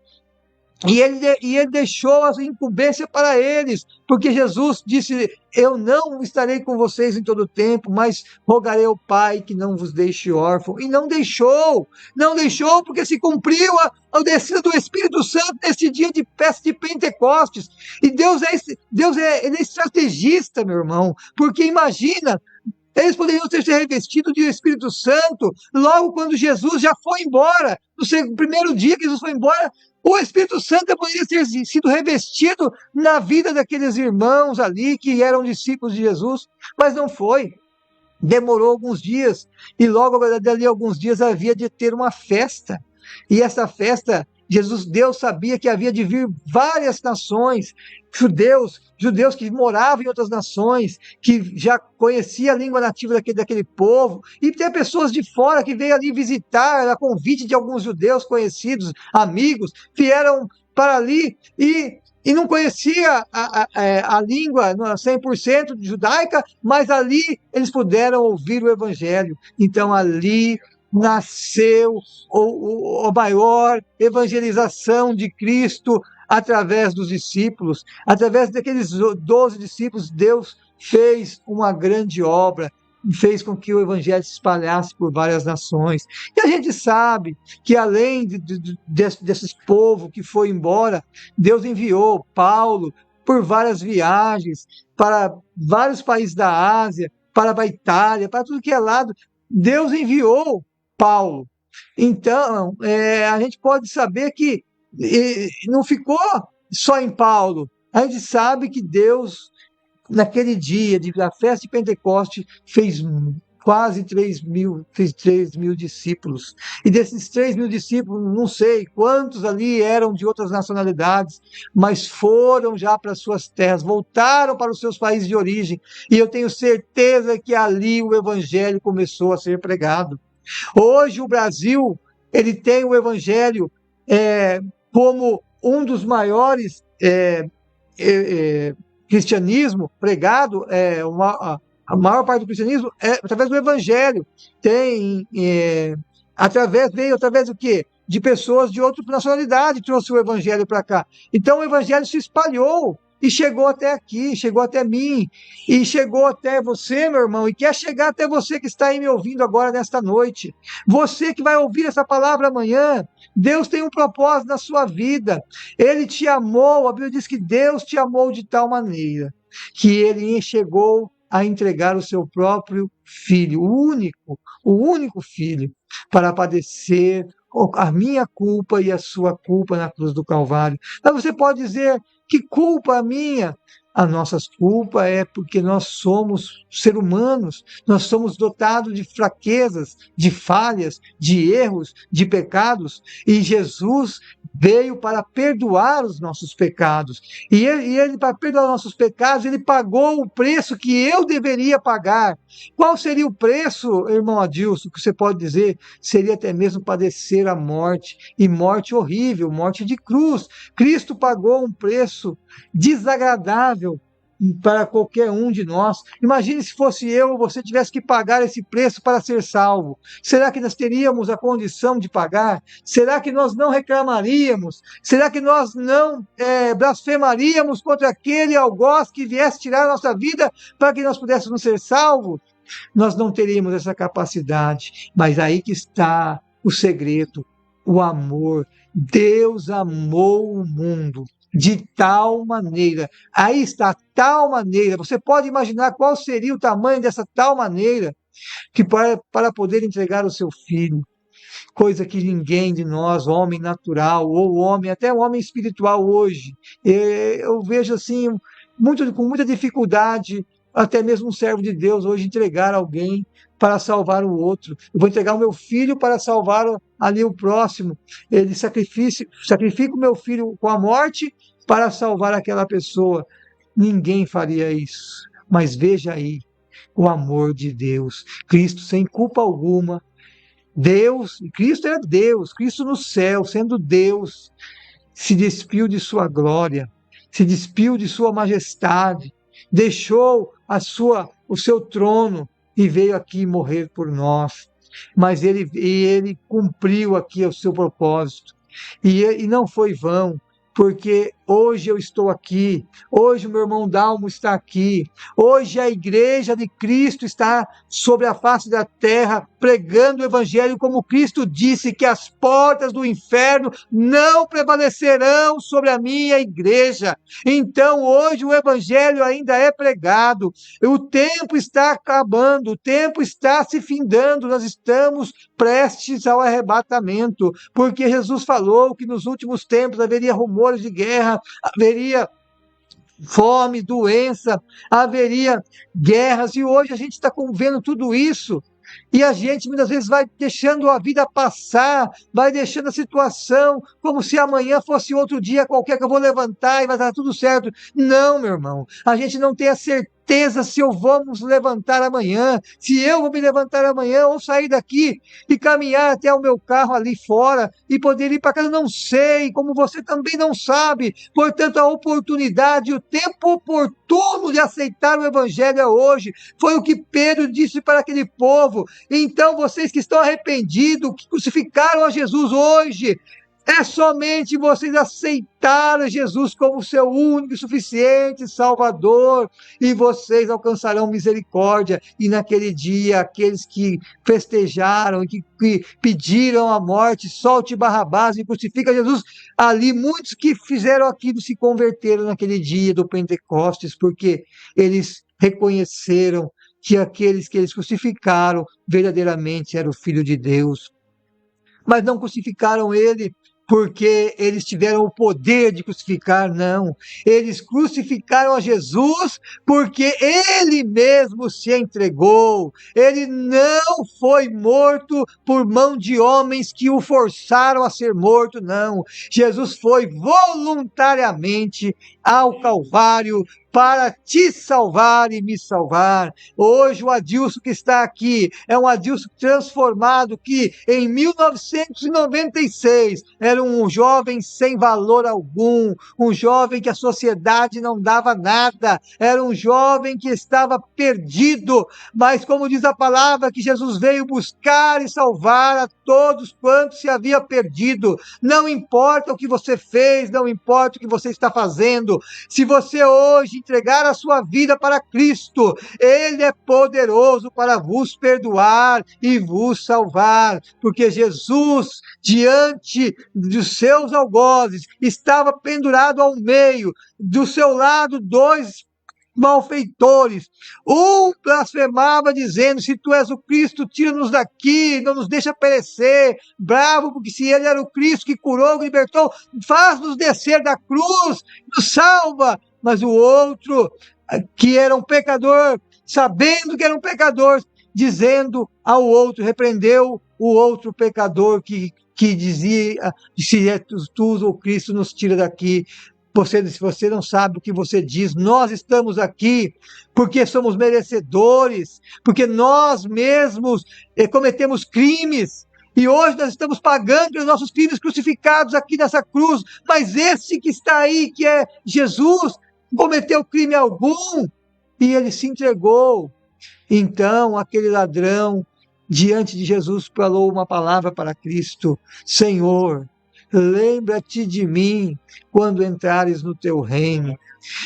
e ele deixou a incumbência para eles, porque Jesus disse: eu não estarei com vocês em todo o tempo, mas rogarei ao Pai que não vos deixe órfão. E não deixou, porque se cumpriu a descida do Espírito Santo nesse dia de festa de Pentecostes. E Deus ele é estrategista, meu irmão, porque imagina, eles poderiam ter se revestido de Espírito Santo logo quando Jesus já foi embora. No primeiro dia que Jesus foi embora, o Espírito Santo poderia ter sido revestido na vida daqueles irmãos ali que eram discípulos de Jesus, mas não foi. Demorou alguns dias, e logo dali a alguns dias havia de ter uma festa. E essa festa, Deus sabia que havia de vir várias nações, judeus que moravam em outras nações, que já conheciam a língua nativa daquele povo, e tem pessoas de fora que veio ali visitar, a convite de alguns judeus conhecidos, amigos, vieram para ali e não conhecia a língua 100% judaica, mas ali eles puderam ouvir o Evangelho. Então ali nasceu a maior evangelização de Cristo através dos discípulos. Através daqueles 12 discípulos, Deus fez uma grande obra, fez com que o Evangelho se espalhasse por várias nações. E a gente sabe que além desses povos que foi embora, Deus enviou Paulo por várias viagens para vários países da Ásia, para a Itália, para tudo que é lado. Deus enviou Paulo. Então, a gente pode saber que não ficou só em Paulo. A gente sabe que Deus, naquele dia da festa de Pentecoste, fez quase 3 mil discípulos. E desses 3 mil discípulos, não sei quantos ali eram de outras nacionalidades, mas foram já para suas terras, voltaram para os seus países de origem. E eu tenho certeza que ali o Evangelho começou a ser pregado. Hoje o Brasil, ele tem o Evangelho como um dos maiores cristianismo pregado, a maior parte do cristianismo é através do Evangelho. Veio através do quê? De pessoas de outra nacionalidade trouxe o Evangelho para cá. Então o Evangelho se espalhou e chegou até aqui, chegou até mim, e chegou até você, meu irmão, e quer chegar até você que está aí me ouvindo agora nesta noite. Você que vai ouvir essa palavra amanhã. Deus tem um propósito na sua vida. Ele te amou, a Bíblia diz que Deus te amou de tal maneira que ele chegou a entregar o seu próprio filho, o único filho, para padecer a minha culpa e a sua culpa na cruz do Calvário. Mas você pode dizer, que culpa a minha? A nossa culpa é porque nós somos seres humanos, nós somos dotados de fraquezas, de falhas, de erros, de pecados, e Jesus veio para perdoar os nossos pecados. E ele, para perdoar os nossos pecados, ele pagou o preço que eu deveria pagar. Qual seria o preço, irmão Adilson, que você pode dizer? Seria até mesmo padecer a morte, e morte horrível, morte de cruz. Cristo pagou um preço desagradável para qualquer um de nós. Imagine se fosse eu ou você tivesse que pagar esse preço para ser salvo. Será que nós teríamos a condição de pagar? Será que nós não reclamaríamos? Será que nós não blasfemaríamos contra aquele algoz que viesse tirar a nossa vida para que nós pudéssemos ser salvos? Nós não teríamos essa capacidade, mas aí que está o segredo, o amor. Deus amou o mundo de tal maneira, aí está, tal maneira, você pode imaginar qual seria o tamanho dessa tal maneira, que para poder entregar o seu filho, coisa que ninguém de nós, homem natural, ou homem, até o homem espiritual hoje, eu vejo assim, com muita dificuldade, até mesmo um servo de Deus hoje entregar alguém para salvar o outro. Eu vou entregar o meu filho para salvar ali o próximo. Ele sacrifica o meu filho com a morte para salvar aquela pessoa. Ninguém faria isso. Mas veja aí o amor de Deus. Cristo sem culpa alguma. Cristo era Deus, Cristo no céu, sendo Deus, se despiu de sua glória, se despiu de sua majestade, deixou o seu trono e veio aqui morrer por nós. Mas ele cumpriu aqui o seu propósito. E não foi vão, porque hoje eu estou aqui, hoje o meu irmão Dalmo está aqui, hoje a igreja de Cristo está sobre a face da terra, pregando o evangelho como Cristo disse, que as portas do inferno não prevalecerão sobre a minha igreja. Então hoje o evangelho ainda é pregado, o tempo está acabando, o tempo está se findando, nós estamos prestes ao arrebatamento, porque Jesus falou que nos últimos tempos haveria rumores de guerra, haveria fome, doença, haveria guerras, e hoje a gente está vendo tudo isso, e a gente muitas vezes vai deixando a vida passar, vai deixando a situação como se amanhã fosse outro dia qualquer que eu vou levantar e vai estar tudo certo. Não, meu irmão, a gente não tem a certeza se eu vou nos levantar amanhã, se eu vou me levantar amanhã ou sair daqui e caminhar até o meu carro ali fora e poder ir para casa. Não sei, como você também não sabe. Portanto, a oportunidade, o tempo oportuno de aceitar o evangelho é hoje. Foi o que Pedro disse para aquele povo. Então, vocês que estão arrependidos, que crucificaram a Jesus hoje, é somente vocês aceitarem Jesus como seu único e suficiente Salvador, e vocês alcançarão misericórdia. E naquele dia, aqueles que festejaram e que pediram a morte, solte Barrabás e crucifica Jesus, ali muitos que fizeram aquilo se converteram naquele dia do Pentecostes, porque eles reconheceram que aqueles que eles crucificaram verdadeiramente era o Filho de Deus. Mas não crucificaram ele porque eles tiveram o poder de crucificar, não. Eles crucificaram a Jesus porque ele mesmo se entregou. Ele não foi morto por mão de homens que o forçaram a ser morto, não. Jesus foi voluntariamente ao Calvário para te salvar e me salvar. Hoje o Adilson que está aqui é um Adilson transformado que em 1996 era um jovem sem valor algum, um jovem que a sociedade não dava nada, era um jovem que estava perdido, mas como diz a palavra, que Jesus veio buscar e salvar a todos quantos se havia perdido. Não importa o que você fez, não importa o que você está fazendo, se você hoje entregar a sua vida para Cristo, Ele é poderoso para vos perdoar e vos salvar, porque Jesus, diante dos seus algozes, estava pendurado ao meio, do seu lado 2 malfeitores, um blasfemava dizendo: se tu és o Cristo, tira-nos daqui, não nos deixa perecer, bravo, porque se ele era o Cristo que curou, que libertou, faz-nos descer da cruz, nos salva. Mas o outro, que era um pecador, sabendo que era um pecador, dizendo ao outro, repreendeu o outro pecador que dizia: se é tu o Cristo, nos tira daqui. Se você não sabe o que você diz, nós estamos aqui porque somos merecedores, porque nós mesmos cometemos crimes, e hoje nós estamos pagando pelos nossos crimes crucificados aqui nessa cruz, mas esse que está aí, que é Jesus, não cometeu crime algum, e ele se entregou. Então aquele ladrão, diante de Jesus, falou uma palavra para Cristo: Senhor, lembra-te de mim quando entrares no teu reino.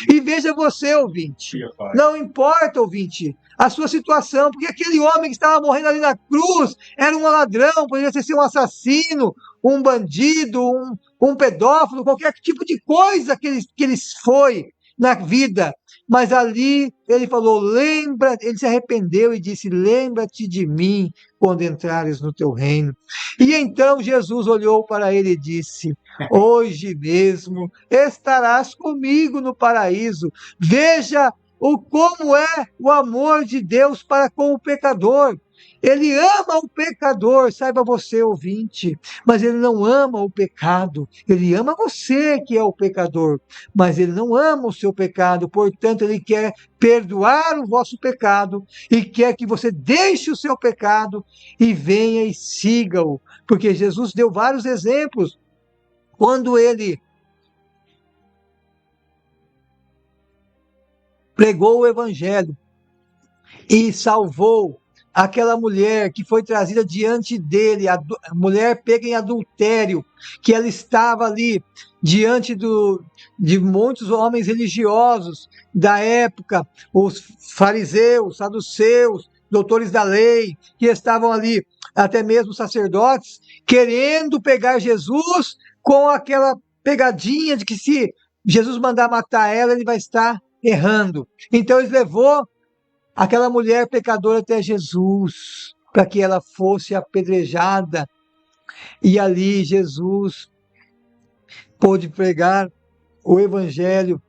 E veja você, ouvinte, não importa, ouvinte, a sua situação, porque aquele homem que estava morrendo ali na cruz era um ladrão, poderia ser um assassino, um bandido, um pedófilo, qualquer tipo de coisa que ele foi na vida, mas ali ele falou, ele se arrependeu e disse: lembra-te de mim quando entrares no teu reino. E então Jesus olhou para ele e disse: hoje mesmo estarás comigo no paraíso. Veja como é o amor de Deus para com o pecador. Ele ama o pecador, saiba você, ouvinte, mas ele não ama o pecado. Ele ama você, que é o pecador, mas ele não ama o seu pecado. Portanto, ele quer perdoar o vosso pecado e quer que você deixe o seu pecado e venha e siga-o. Porque Jesus deu vários exemplos. Quando ele pregou o evangelho e salvou aquela mulher que foi trazida diante dele, a mulher pega em adultério, que ela estava ali diante de muitos homens religiosos da época, os fariseus, saduceus, doutores da lei, que estavam ali, até mesmo sacerdotes, querendo pegar Jesus com aquela pegadinha de que se Jesus mandar matar ela, ele vai estar errando. Então ele levou aquela mulher pecadora até Jesus, para que ela fosse apedrejada, e ali Jesus pôde pregar o evangelho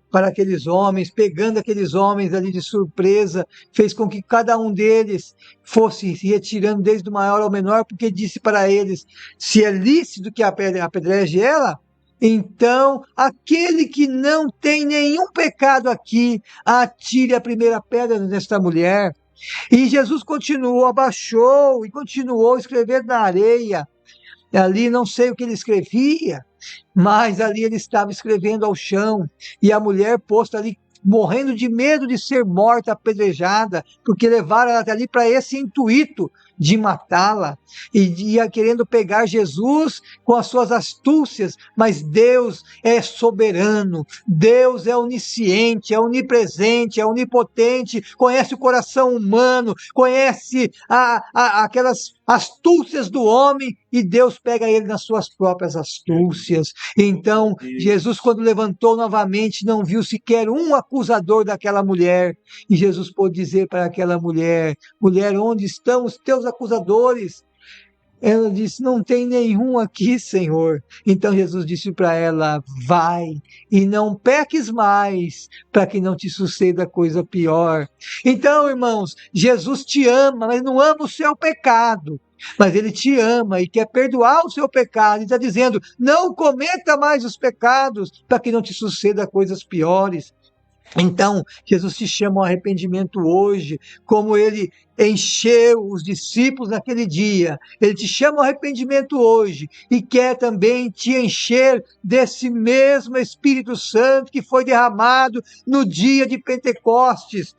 para aqueles homens, pegando aqueles homens ali de surpresa, fez com que cada um deles fosse se retirando desde o maior ao menor, porque disse para eles: se é lícito que apedreje ela, então aquele que não tem nenhum pecado aqui, atire a primeira pedra nesta mulher. E Jesus continuou, abaixou e continuou escrevendo na areia. Ali não sei o que ele escrevia, mas ali ele estava escrevendo ao chão, e a mulher posta ali, morrendo de medo de ser morta, apedrejada, porque levaram ela até ali para esse intuito de matá-la, e ia querendo pegar Jesus com as suas astúcias, mas Deus é soberano, Deus é onisciente, é onipresente, é onipotente, conhece o coração humano, conhece aquelas astúcias do homem, e Deus pega ele nas suas próprias astúcias. Então, Jesus, quando levantou novamente, não viu sequer um acusador daquela mulher, e Jesus pôde dizer para aquela mulher: mulher, onde estão os teus acusadores? Ela disse: não tem nenhum aqui, Senhor. Então Jesus disse para ela: vai e não peques mais, para que não te suceda coisa pior. Então, irmãos, Jesus te ama, mas não ama o seu pecado. Mas ele te ama e quer perdoar o seu pecado. Ele está dizendo: não cometa mais os pecados, para que não te suceda coisas piores. Então, Jesus te chama ao arrependimento hoje, como ele encheu os discípulos naquele dia. Ele te chama ao arrependimento hoje e quer também te encher desse mesmo Espírito Santo que foi derramado no dia de Pentecostes.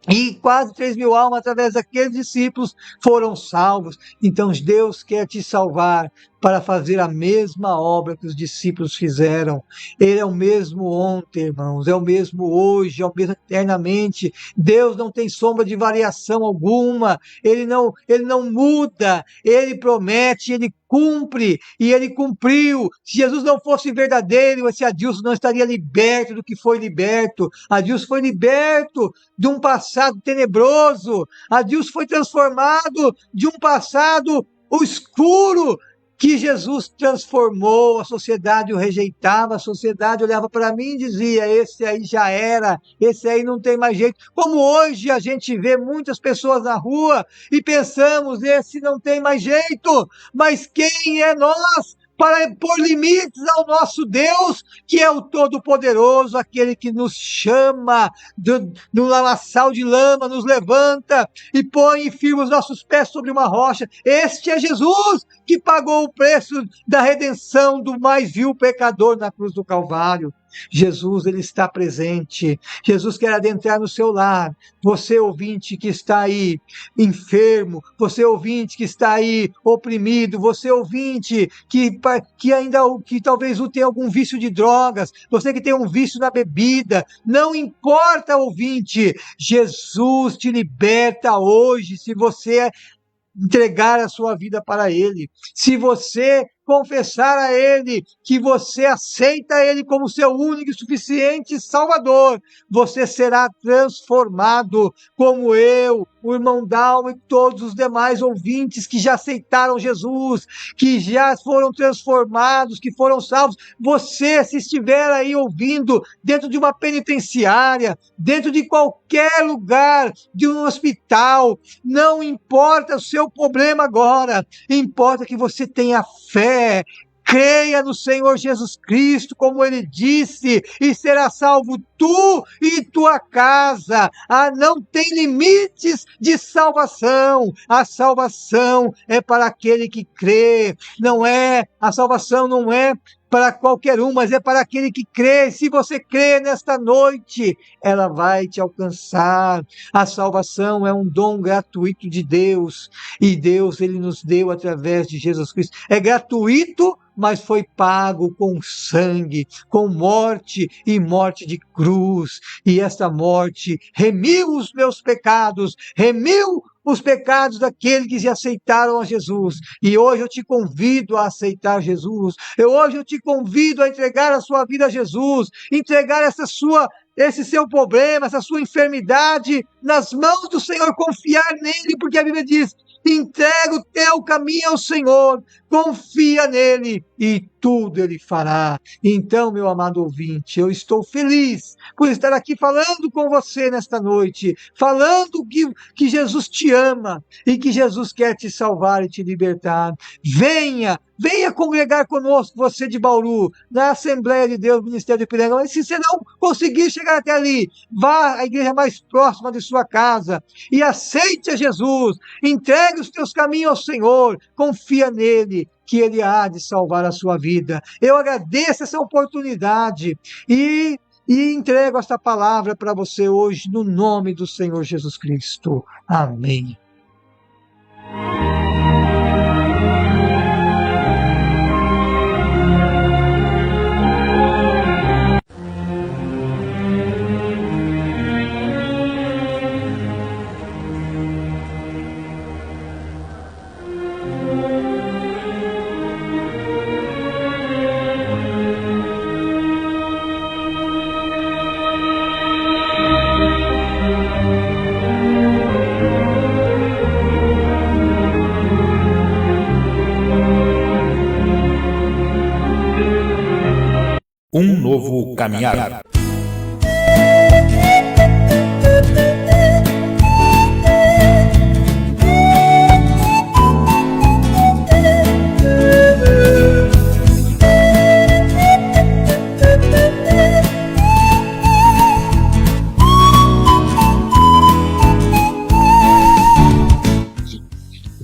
E quase 3.000 almas, através daqueles discípulos, foram salvos. Então Deus quer te salvar para fazer a mesma obra que os discípulos fizeram. Ele é o mesmo ontem, irmãos, é o mesmo hoje, é o mesmo eternamente. Deus não tem sombra de variação alguma, ele não muda, ele promete, ele cumpre, e ele cumpriu. Se Jesus não fosse verdadeiro, esse Adilson não estaria liberto do que foi liberto. Adilson foi liberto de um passado tenebroso, Adilson foi transformado de um passado escuro, que Jesus transformou. A sociedade o rejeitava, a sociedade olhava para mim e dizia: esse aí já era, esse aí não tem mais jeito. Como hoje a gente vê muitas pessoas na rua e pensamos: esse não tem mais jeito. Mas quem é nós para pôr limites ao nosso Deus, que é o Todo-Poderoso, aquele que nos chama do lamaçal de lama, nos levanta e põe e firma os nossos pés sobre uma rocha. Este é Jesus, que pagou o preço da redenção do mais vil pecador na cruz do Calvário. Jesus, ele está presente. Jesus quer adentrar no seu lar. Você, ouvinte, que está aí enfermo, você, ouvinte, que está aí oprimido, você, ouvinte, que talvez tenha algum vício de drogas, você que tem um vício na bebida, não importa, ouvinte, Jesus te liberta hoje, se você entregar a sua vida para Ele, se você confessar a Ele que você aceita Ele como seu único e suficiente Salvador, você será transformado, como eu, o irmão Dalmo e todos os demais ouvintes que já aceitaram Jesus, que já foram transformados, que foram salvos. Você, se estiver aí ouvindo, dentro de uma penitenciária, dentro de qualquer lugar, de um hospital, não importa o seu problema agora, importa que você tenha fé, creia no Senhor Jesus Cristo, como Ele disse, e será salvo tu e tua casa. Não tem limites de salvação. A salvação é para aquele que crê. A salvação não é para qualquer um, mas é para aquele que crê. Se você crê nesta noite, ela vai te alcançar. A salvação é um dom gratuito de Deus, e Deus, ele nos deu através de Jesus Cristo. É gratuito, mas foi pago com sangue, com morte e morte de cruz. E esta morte remiu os meus pecados, remiu os pecados daqueles que se aceitaram a Jesus. E hoje eu te convido a aceitar Jesus. Hoje eu te convido a entregar a sua vida a Jesus, entregar esse seu problema, essa sua enfermidade nas mãos do Senhor, confiar nele, porque a Bíblia diz: entrega o teu caminho ao Senhor, confia nele e tudo Ele fará. Então, meu amado ouvinte, eu estou feliz por estar aqui falando com você nesta noite, falando que Jesus te ama e que Jesus quer te salvar e te libertar. Venha congregar conosco, você de Bauru, na Assembleia de Deus, Ministério de Piranga. Mas se você não conseguir chegar até ali, vá à igreja mais próxima de sua casa e aceite a Jesus, entregue os teus caminhos ao Senhor, confia nele, que Ele há de salvar a sua vida. Eu agradeço essa oportunidade e entrego esta palavra para você hoje, no nome do Senhor Jesus Cristo. Amém. Um novo caminhar.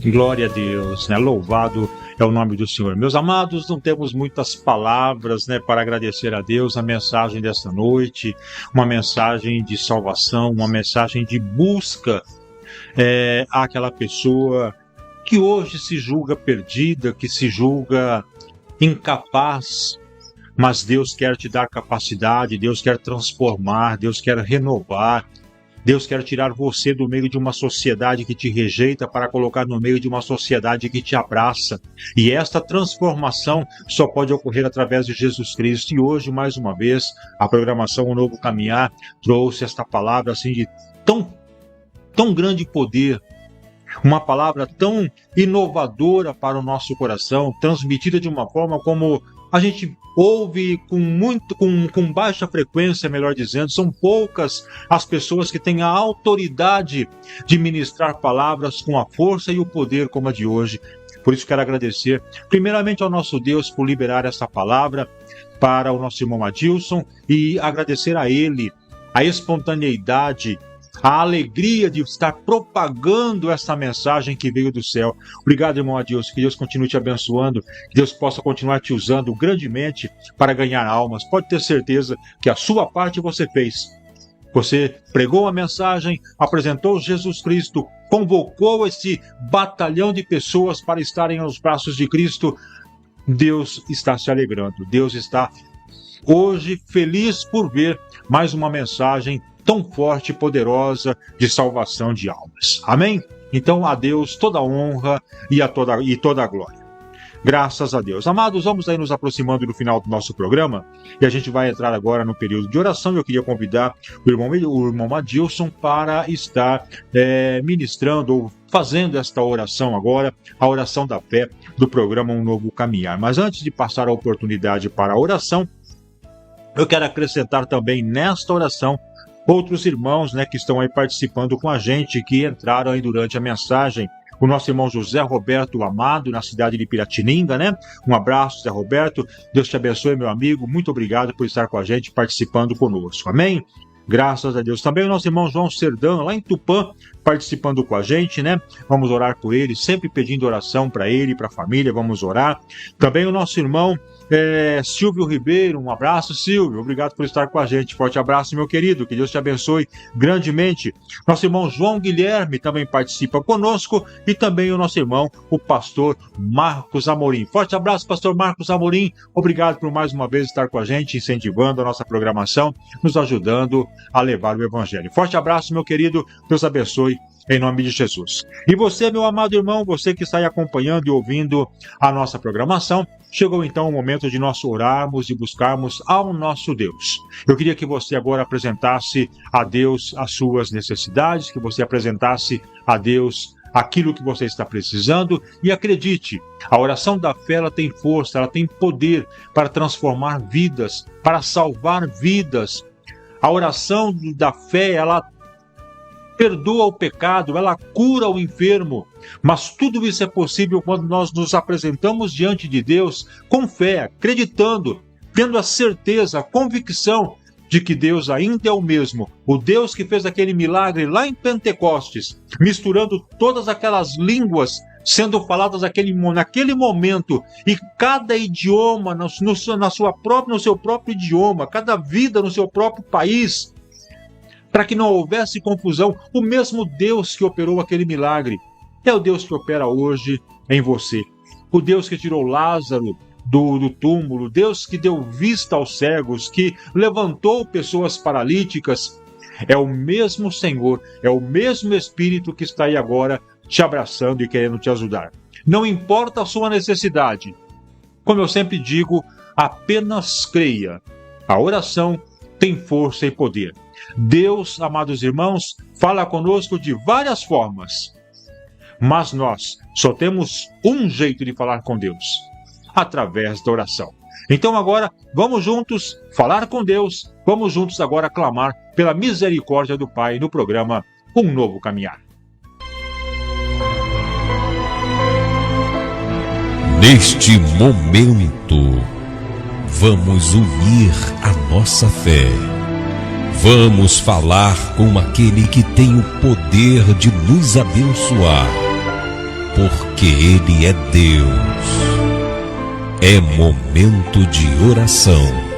Glória a Deus, né? Louvado é o nome do Senhor. Meus amados, não temos muitas palavras, né, para agradecer a Deus a mensagem desta noite, uma mensagem de salvação, uma mensagem de busca àquela pessoa que hoje se julga perdida, que se julga incapaz, mas Deus quer te dar capacidade, Deus quer transformar, Deus quer renovar. Deus quer tirar você do meio de uma sociedade que te rejeita para colocar no meio de uma sociedade que te abraça. E esta transformação só pode ocorrer através de Jesus Cristo. E hoje, mais uma vez, a programação O Novo Caminhar trouxe esta palavra assim de tão grande poder, uma palavra tão inovadora para o nosso coração, transmitida de uma forma como a gente ouve com baixa frequência, melhor dizendo. São poucas as pessoas que têm a autoridade de ministrar palavras com a força e o poder como a de hoje. Por isso quero agradecer primeiramente ao nosso Deus por liberar essa palavra para o nosso irmão Adilson e agradecer a ele a espontaneidade, a alegria de estar propagando essa mensagem que veio do céu. Obrigado, irmão Adilson, que Deus continue te abençoando, que Deus possa continuar te usando grandemente para ganhar almas. Pode ter certeza que a sua parte você fez. Você pregou a mensagem, apresentou Jesus Cristo, convocou esse batalhão de pessoas para estarem aos braços de Cristo. Deus está se alegrando, Deus está hoje feliz por ver mais uma mensagem tão forte e poderosa de salvação de almas. Amém? Então, a Deus toda a honra e toda a glória. Graças a Deus. Amados, vamos aí nos aproximando do final do nosso programa e a gente vai entrar agora no período de oração. Eu queria convidar o irmão Adilson para estar ministrando ou fazendo esta oração agora, a oração da fé do programa Um Novo Caminhar. Mas antes de passar a oportunidade para a oração, eu quero acrescentar também nesta oração outros irmãos, né, que estão aí participando com a gente, que entraram aí durante a mensagem. O nosso irmão José Roberto Amado, na cidade de Piratininga, né? Um abraço, José Roberto. Deus te abençoe, meu amigo. Muito obrigado por estar com a gente, participando conosco. Amém? Graças a Deus. Também o nosso irmão João Serdão, lá em Tupã, participando com a gente, né? Vamos orar por ele, sempre pedindo oração para ele, para a família. Vamos orar. Também o nosso irmão Silvio Ribeiro, um abraço, Silvio, obrigado por estar com a gente, forte abraço, meu querido, que Deus te abençoe grandemente. Nosso irmão João Guilherme também participa conosco e também o nosso irmão, o pastor Marcos Amorim. Forte abraço, pastor Marcos Amorim, obrigado por mais uma vez estar com a gente, incentivando a nossa programação, nos ajudando a levar o evangelho. Forte abraço, meu querido, Deus abençoe em nome de Jesus. E você, meu amado irmão, você que está aí acompanhando e ouvindo a nossa programação, chegou então o momento de nós orarmos e buscarmos ao nosso Deus. Eu queria que você agora apresentasse a Deus as suas necessidades, que você apresentasse a Deus aquilo que você está precisando e acredite, a oração da fé ela tem força, ela tem poder para transformar vidas, para salvar vidas. A oração da fé, ela perdoa o pecado, ela cura o enfermo, mas tudo isso é possível quando nós nos apresentamos diante de Deus com fé, acreditando, tendo a certeza, a convicção de que Deus ainda é o mesmo, o Deus que fez aquele milagre lá em Pentecostes, misturando todas aquelas línguas sendo faladas naquele momento, e cada idioma no seu próprio idioma, cada vida no seu próprio país, para que não houvesse confusão. O mesmo Deus que operou aquele milagre é o Deus que opera hoje em você. O Deus que tirou Lázaro do túmulo, Deus que deu vista aos cegos, que levantou pessoas paralíticas, é o mesmo Senhor, é o mesmo Espírito que está aí agora te abraçando e querendo te ajudar. Não importa a sua necessidade, como eu sempre digo, apenas creia. A oração tem força e poder. Deus, amados irmãos, fala conosco de várias formas, mas nós só temos um jeito de falar com Deus: através da oração. Então agora, vamos juntos falar com Deus, vamos juntos agora clamar pela misericórdia do Pai no programa Um Novo Caminhar. Neste momento, vamos unir a nossa fé. Vamos falar com aquele que tem o poder de nos abençoar, porque Ele é Deus. É momento de oração.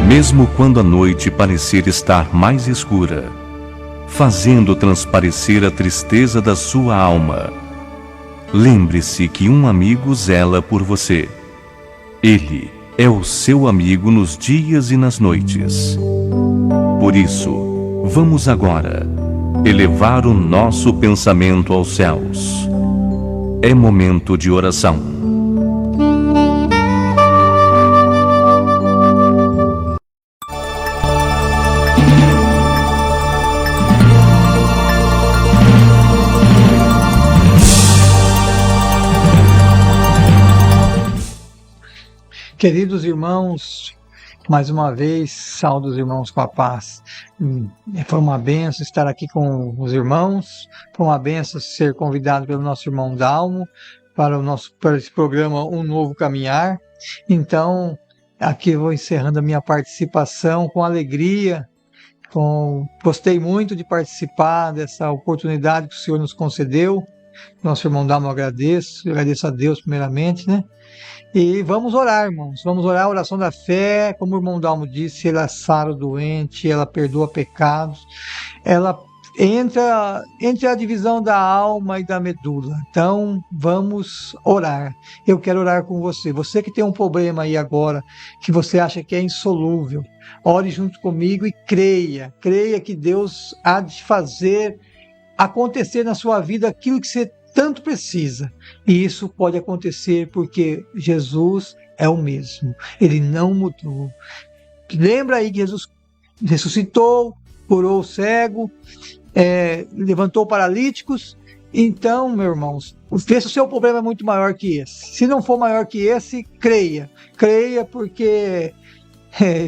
Mesmo quando a noite parecer estar mais escura, fazendo transparecer a tristeza da sua alma, lembre-se que um amigo zela por você. Ele é o seu amigo nos dias e nas noites. Por isso, vamos agora elevar o nosso pensamento aos céus. É momento de oração. Queridos irmãos, mais uma vez, saúdo os irmãos com a paz. Foi uma benção estar aqui com os irmãos, foi uma benção ser convidado pelo nosso irmão Dalmo para esse programa Um Novo Caminhar. Então, aqui eu vou encerrando a minha participação com alegria. Gostei muito de participar dessa oportunidade que o Senhor nos concedeu. Nosso irmão Dalmo, eu agradeço a Deus primeiramente, né? E vamos orar, irmãos, vamos orar a oração da fé, como o irmão Dalmo disse, ela sara o doente, ela perdoa pecados, ela entra entre a divisão da alma e da medula. Então, vamos orar. Eu quero orar com você. Você que tem um problema aí agora, que você acha que é insolúvel, ore junto comigo e creia que Deus há de fazer acontecer na sua vida aquilo que você tanto precisa. E isso pode acontecer porque Jesus é o mesmo. Ele não mudou. Lembra aí que Jesus ressuscitou, curou o cego, levantou paralíticos. Então, meus irmãos, se o seu problema é muito maior que esse. Se não for maior que esse, creia. Creia porque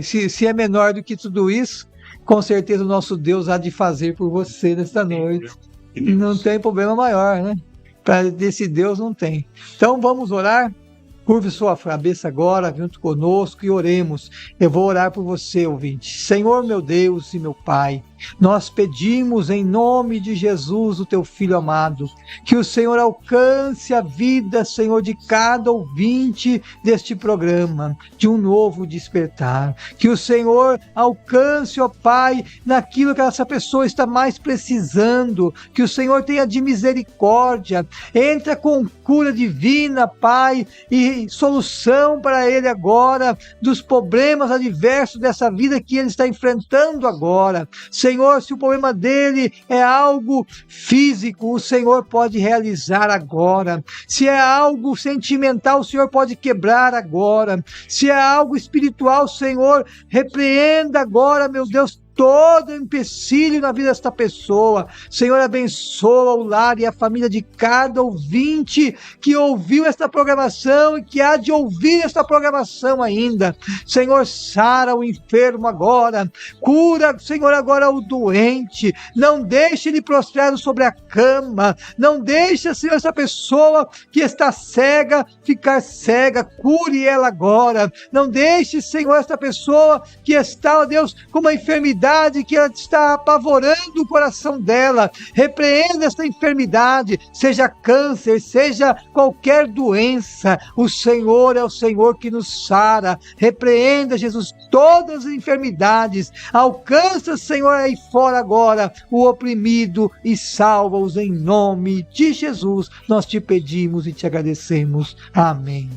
se é menor do que tudo isso, com certeza o nosso Deus há de fazer por você nesta noite. Não tem problema maior, né? Para desse Deus não tem. Então vamos orar. Curve sua cabeça agora junto conosco e oremos. Eu vou orar por você, ouvinte. Senhor, meu Deus e meu Pai, nós pedimos em nome de Jesus, o teu Filho amado, que o Senhor alcance a vida, Senhor, de cada ouvinte deste programa, de um novo despertar. Que o Senhor alcance, ó Pai, naquilo que essa pessoa está mais precisando. Que o Senhor tenha de misericórdia. Entra com cura divina, Pai, e solução para ele agora, dos problemas adversos dessa vida que ele está enfrentando agora. Senhor, Senhor, se o problema dele é algo físico, o Senhor pode realizar agora. Se é algo sentimental, o Senhor pode quebrar agora. Se é algo espiritual, Senhor, repreenda agora, meu Deus, todo empecilho na vida desta pessoa. Senhor, abençoa o lar e a família de cada ouvinte que ouviu esta programação e que há de ouvir esta programação ainda. Senhor, sara o enfermo agora, cura, Senhor, agora o doente, não deixe ele prostrado sobre a cama, não deixe, Senhor, essa pessoa que está cega ficar cega, cure ela agora, não deixe, Senhor, esta pessoa que está, ó Deus, com uma enfermidade que ela está apavorando o coração dela, repreenda esta enfermidade, seja câncer, seja qualquer doença, o Senhor é o Senhor que nos sara, repreenda, Jesus, todas as enfermidades, alcança, Senhor, aí fora agora, o oprimido e salva-os em nome de Jesus, nós te pedimos e te agradecemos, amém.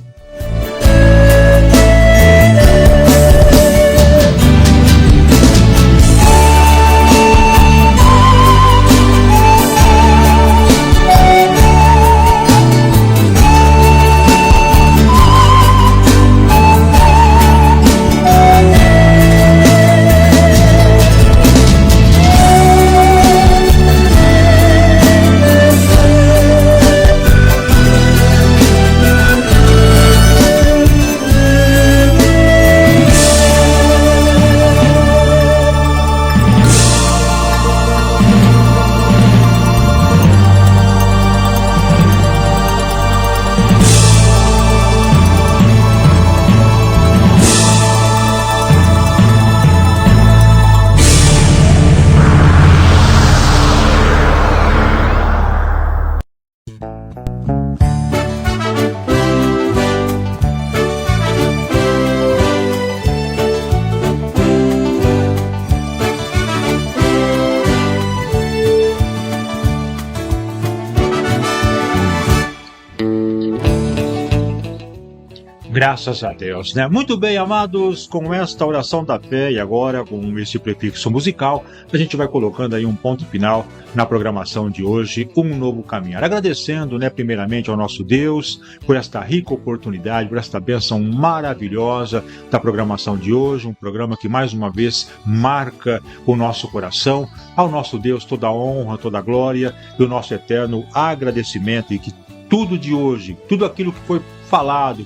Graças a Deus, né? Muito bem, amados, com esta oração da fé e agora com esse prefixo musical, a gente vai colocando aí um ponto final na programação de hoje, Um Novo Caminhar. Agradecendo, né, primeiramente ao nosso Deus por esta rica oportunidade, por esta bênção maravilhosa da programação de hoje, um programa que mais uma vez marca o nosso coração. Ao nosso Deus toda a honra, toda a glória e o nosso eterno agradecimento, e que tudo de hoje, tudo aquilo que foi falado,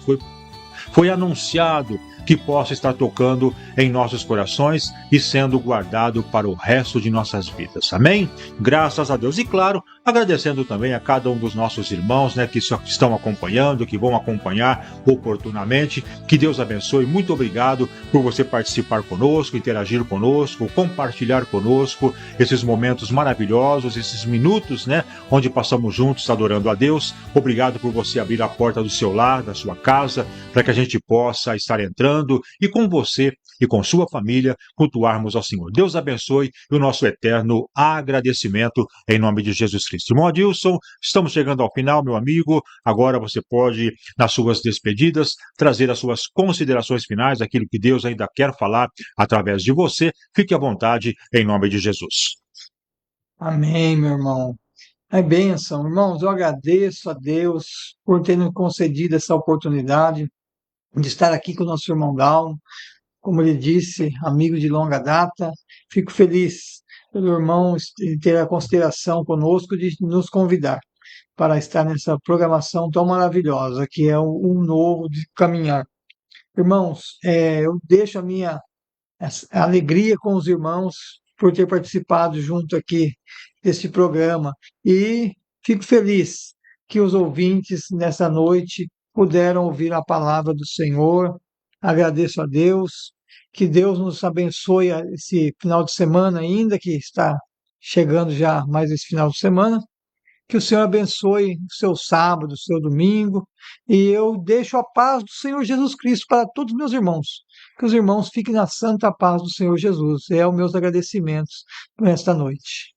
foi anunciado, que possa estar tocando em nossos corações e sendo guardado para o resto de nossas vidas. Amém? Graças a Deus. E claro, agradecendo também a cada um dos nossos irmãos, né, que estão acompanhando, que vão acompanhar oportunamente. Que Deus abençoe. Muito obrigado por você participar conosco, interagir conosco, compartilhar conosco esses momentos maravilhosos, esses minutos, né, onde passamos juntos adorando a Deus. Obrigado por você abrir a porta do seu lar, da sua casa, para que a gente possa estar entrando e com você e com sua família cultuarmos ao Senhor. Deus abençoe e o nosso eterno agradecimento em nome de Jesus Cristo. Irmão Adilson, estamos chegando ao final, meu amigo. Agora você pode, nas suas despedidas, trazer as suas considerações finais, aquilo que Deus ainda quer falar através de você. Fique à vontade em nome de Jesus. Amém, meu irmão. É bênção. Irmãos, eu agradeço a Deus por ter nos concedido essa oportunidade de estar aqui com o nosso irmão Dalmo, como ele disse, amigo de longa data. Fico feliz pelo irmão ter a consideração conosco de nos convidar para estar nessa programação tão maravilhosa, que é um novo de caminhar. Irmãos, eu deixo a minha alegria com os irmãos por ter participado junto aqui deste programa e fico feliz que os ouvintes nessa noite puderam ouvir a palavra do Senhor. Agradeço a Deus, que Deus nos abençoe esse final de semana ainda, que está chegando já mais esse final de semana, que o Senhor abençoe o seu sábado, o seu domingo, e eu deixo a paz do Senhor Jesus Cristo para todos os meus irmãos, que os irmãos fiquem na santa paz do Senhor Jesus. É os meus agradecimentos nesta noite.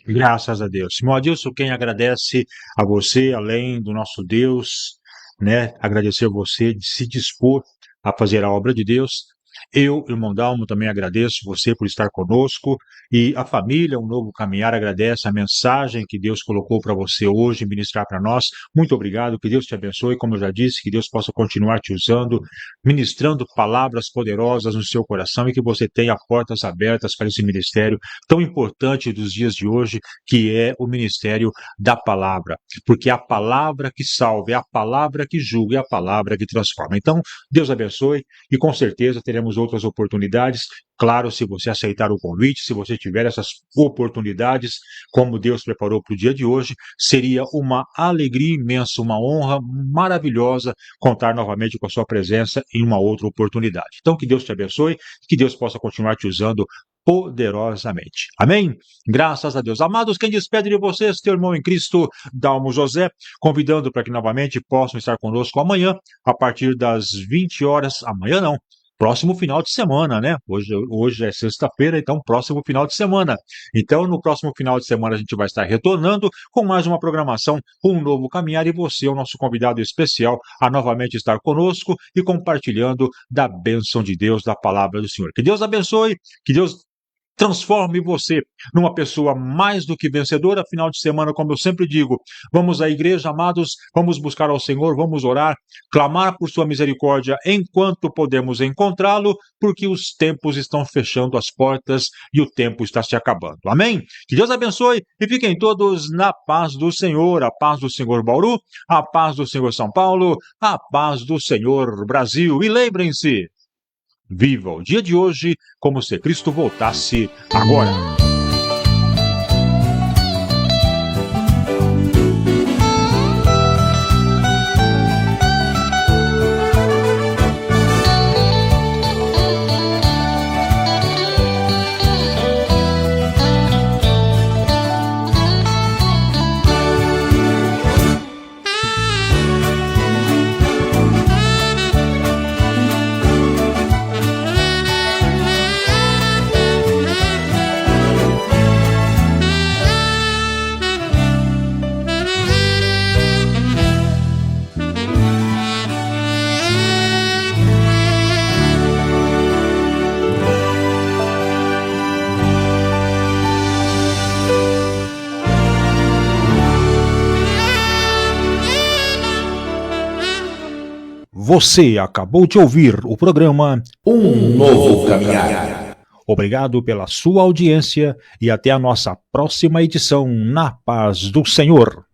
Graças a Deus. Irmão Adilson, quem agradece a você, além do nosso Deus, né? Agradecer a você de se dispor a fazer a obra de Deus. Eu, irmão Dalmo, também agradeço você por estar conosco e a família, Um Novo Caminhar, agradece a mensagem que Deus colocou para você hoje, ministrar para nós. Muito obrigado, que Deus te abençoe, como eu já disse, que Deus possa continuar te usando, ministrando palavras poderosas no seu coração e que você tenha portas abertas para esse ministério tão importante dos dias de hoje, que é o ministério da palavra, porque é a palavra que salva, é a palavra que julga, é a palavra que transforma. Então, Deus abençoe e com certeza teremos outras oportunidades. Claro, se você aceitar o convite, se você tiver essas oportunidades, como Deus preparou para o dia de hoje, seria uma alegria imensa, uma honra maravilhosa contar novamente com a sua presença em uma outra oportunidade. Então, que Deus te abençoe, que Deus possa continuar te usando poderosamente. Amém? Graças a Deus. Amados, quem despede de vocês, teu irmão em Cristo, Dalmo José, convidando para que novamente possam estar conosco amanhã, a partir das 20 horas. Amanhã não, próximo final de semana, né? Hoje é sexta-feira, então próximo final de semana. Então, no próximo final de semana a gente vai estar retornando com mais uma programação, Um Novo Caminhar, e você é o nosso convidado especial a novamente estar conosco e compartilhando da bênção de Deus, da palavra do Senhor. Que Deus abençoe, que Deus transforme você numa pessoa mais do que vencedora. Final de semana, como eu sempre digo, vamos à igreja, amados, vamos buscar ao Senhor, vamos orar, clamar por sua misericórdia enquanto podemos encontrá-lo, porque os tempos estão fechando as portas e o tempo está se acabando. Amém? Que Deus abençoe e fiquem todos na paz do Senhor, a paz do Senhor Bauru, a paz do Senhor São Paulo, a paz do Senhor Brasil. E lembrem-se, viva o dia de hoje como se Cristo voltasse agora. Você acabou de ouvir o programa Um Novo Caminhar. Obrigado pela sua audiência e até a nossa próxima edição, na paz do Senhor.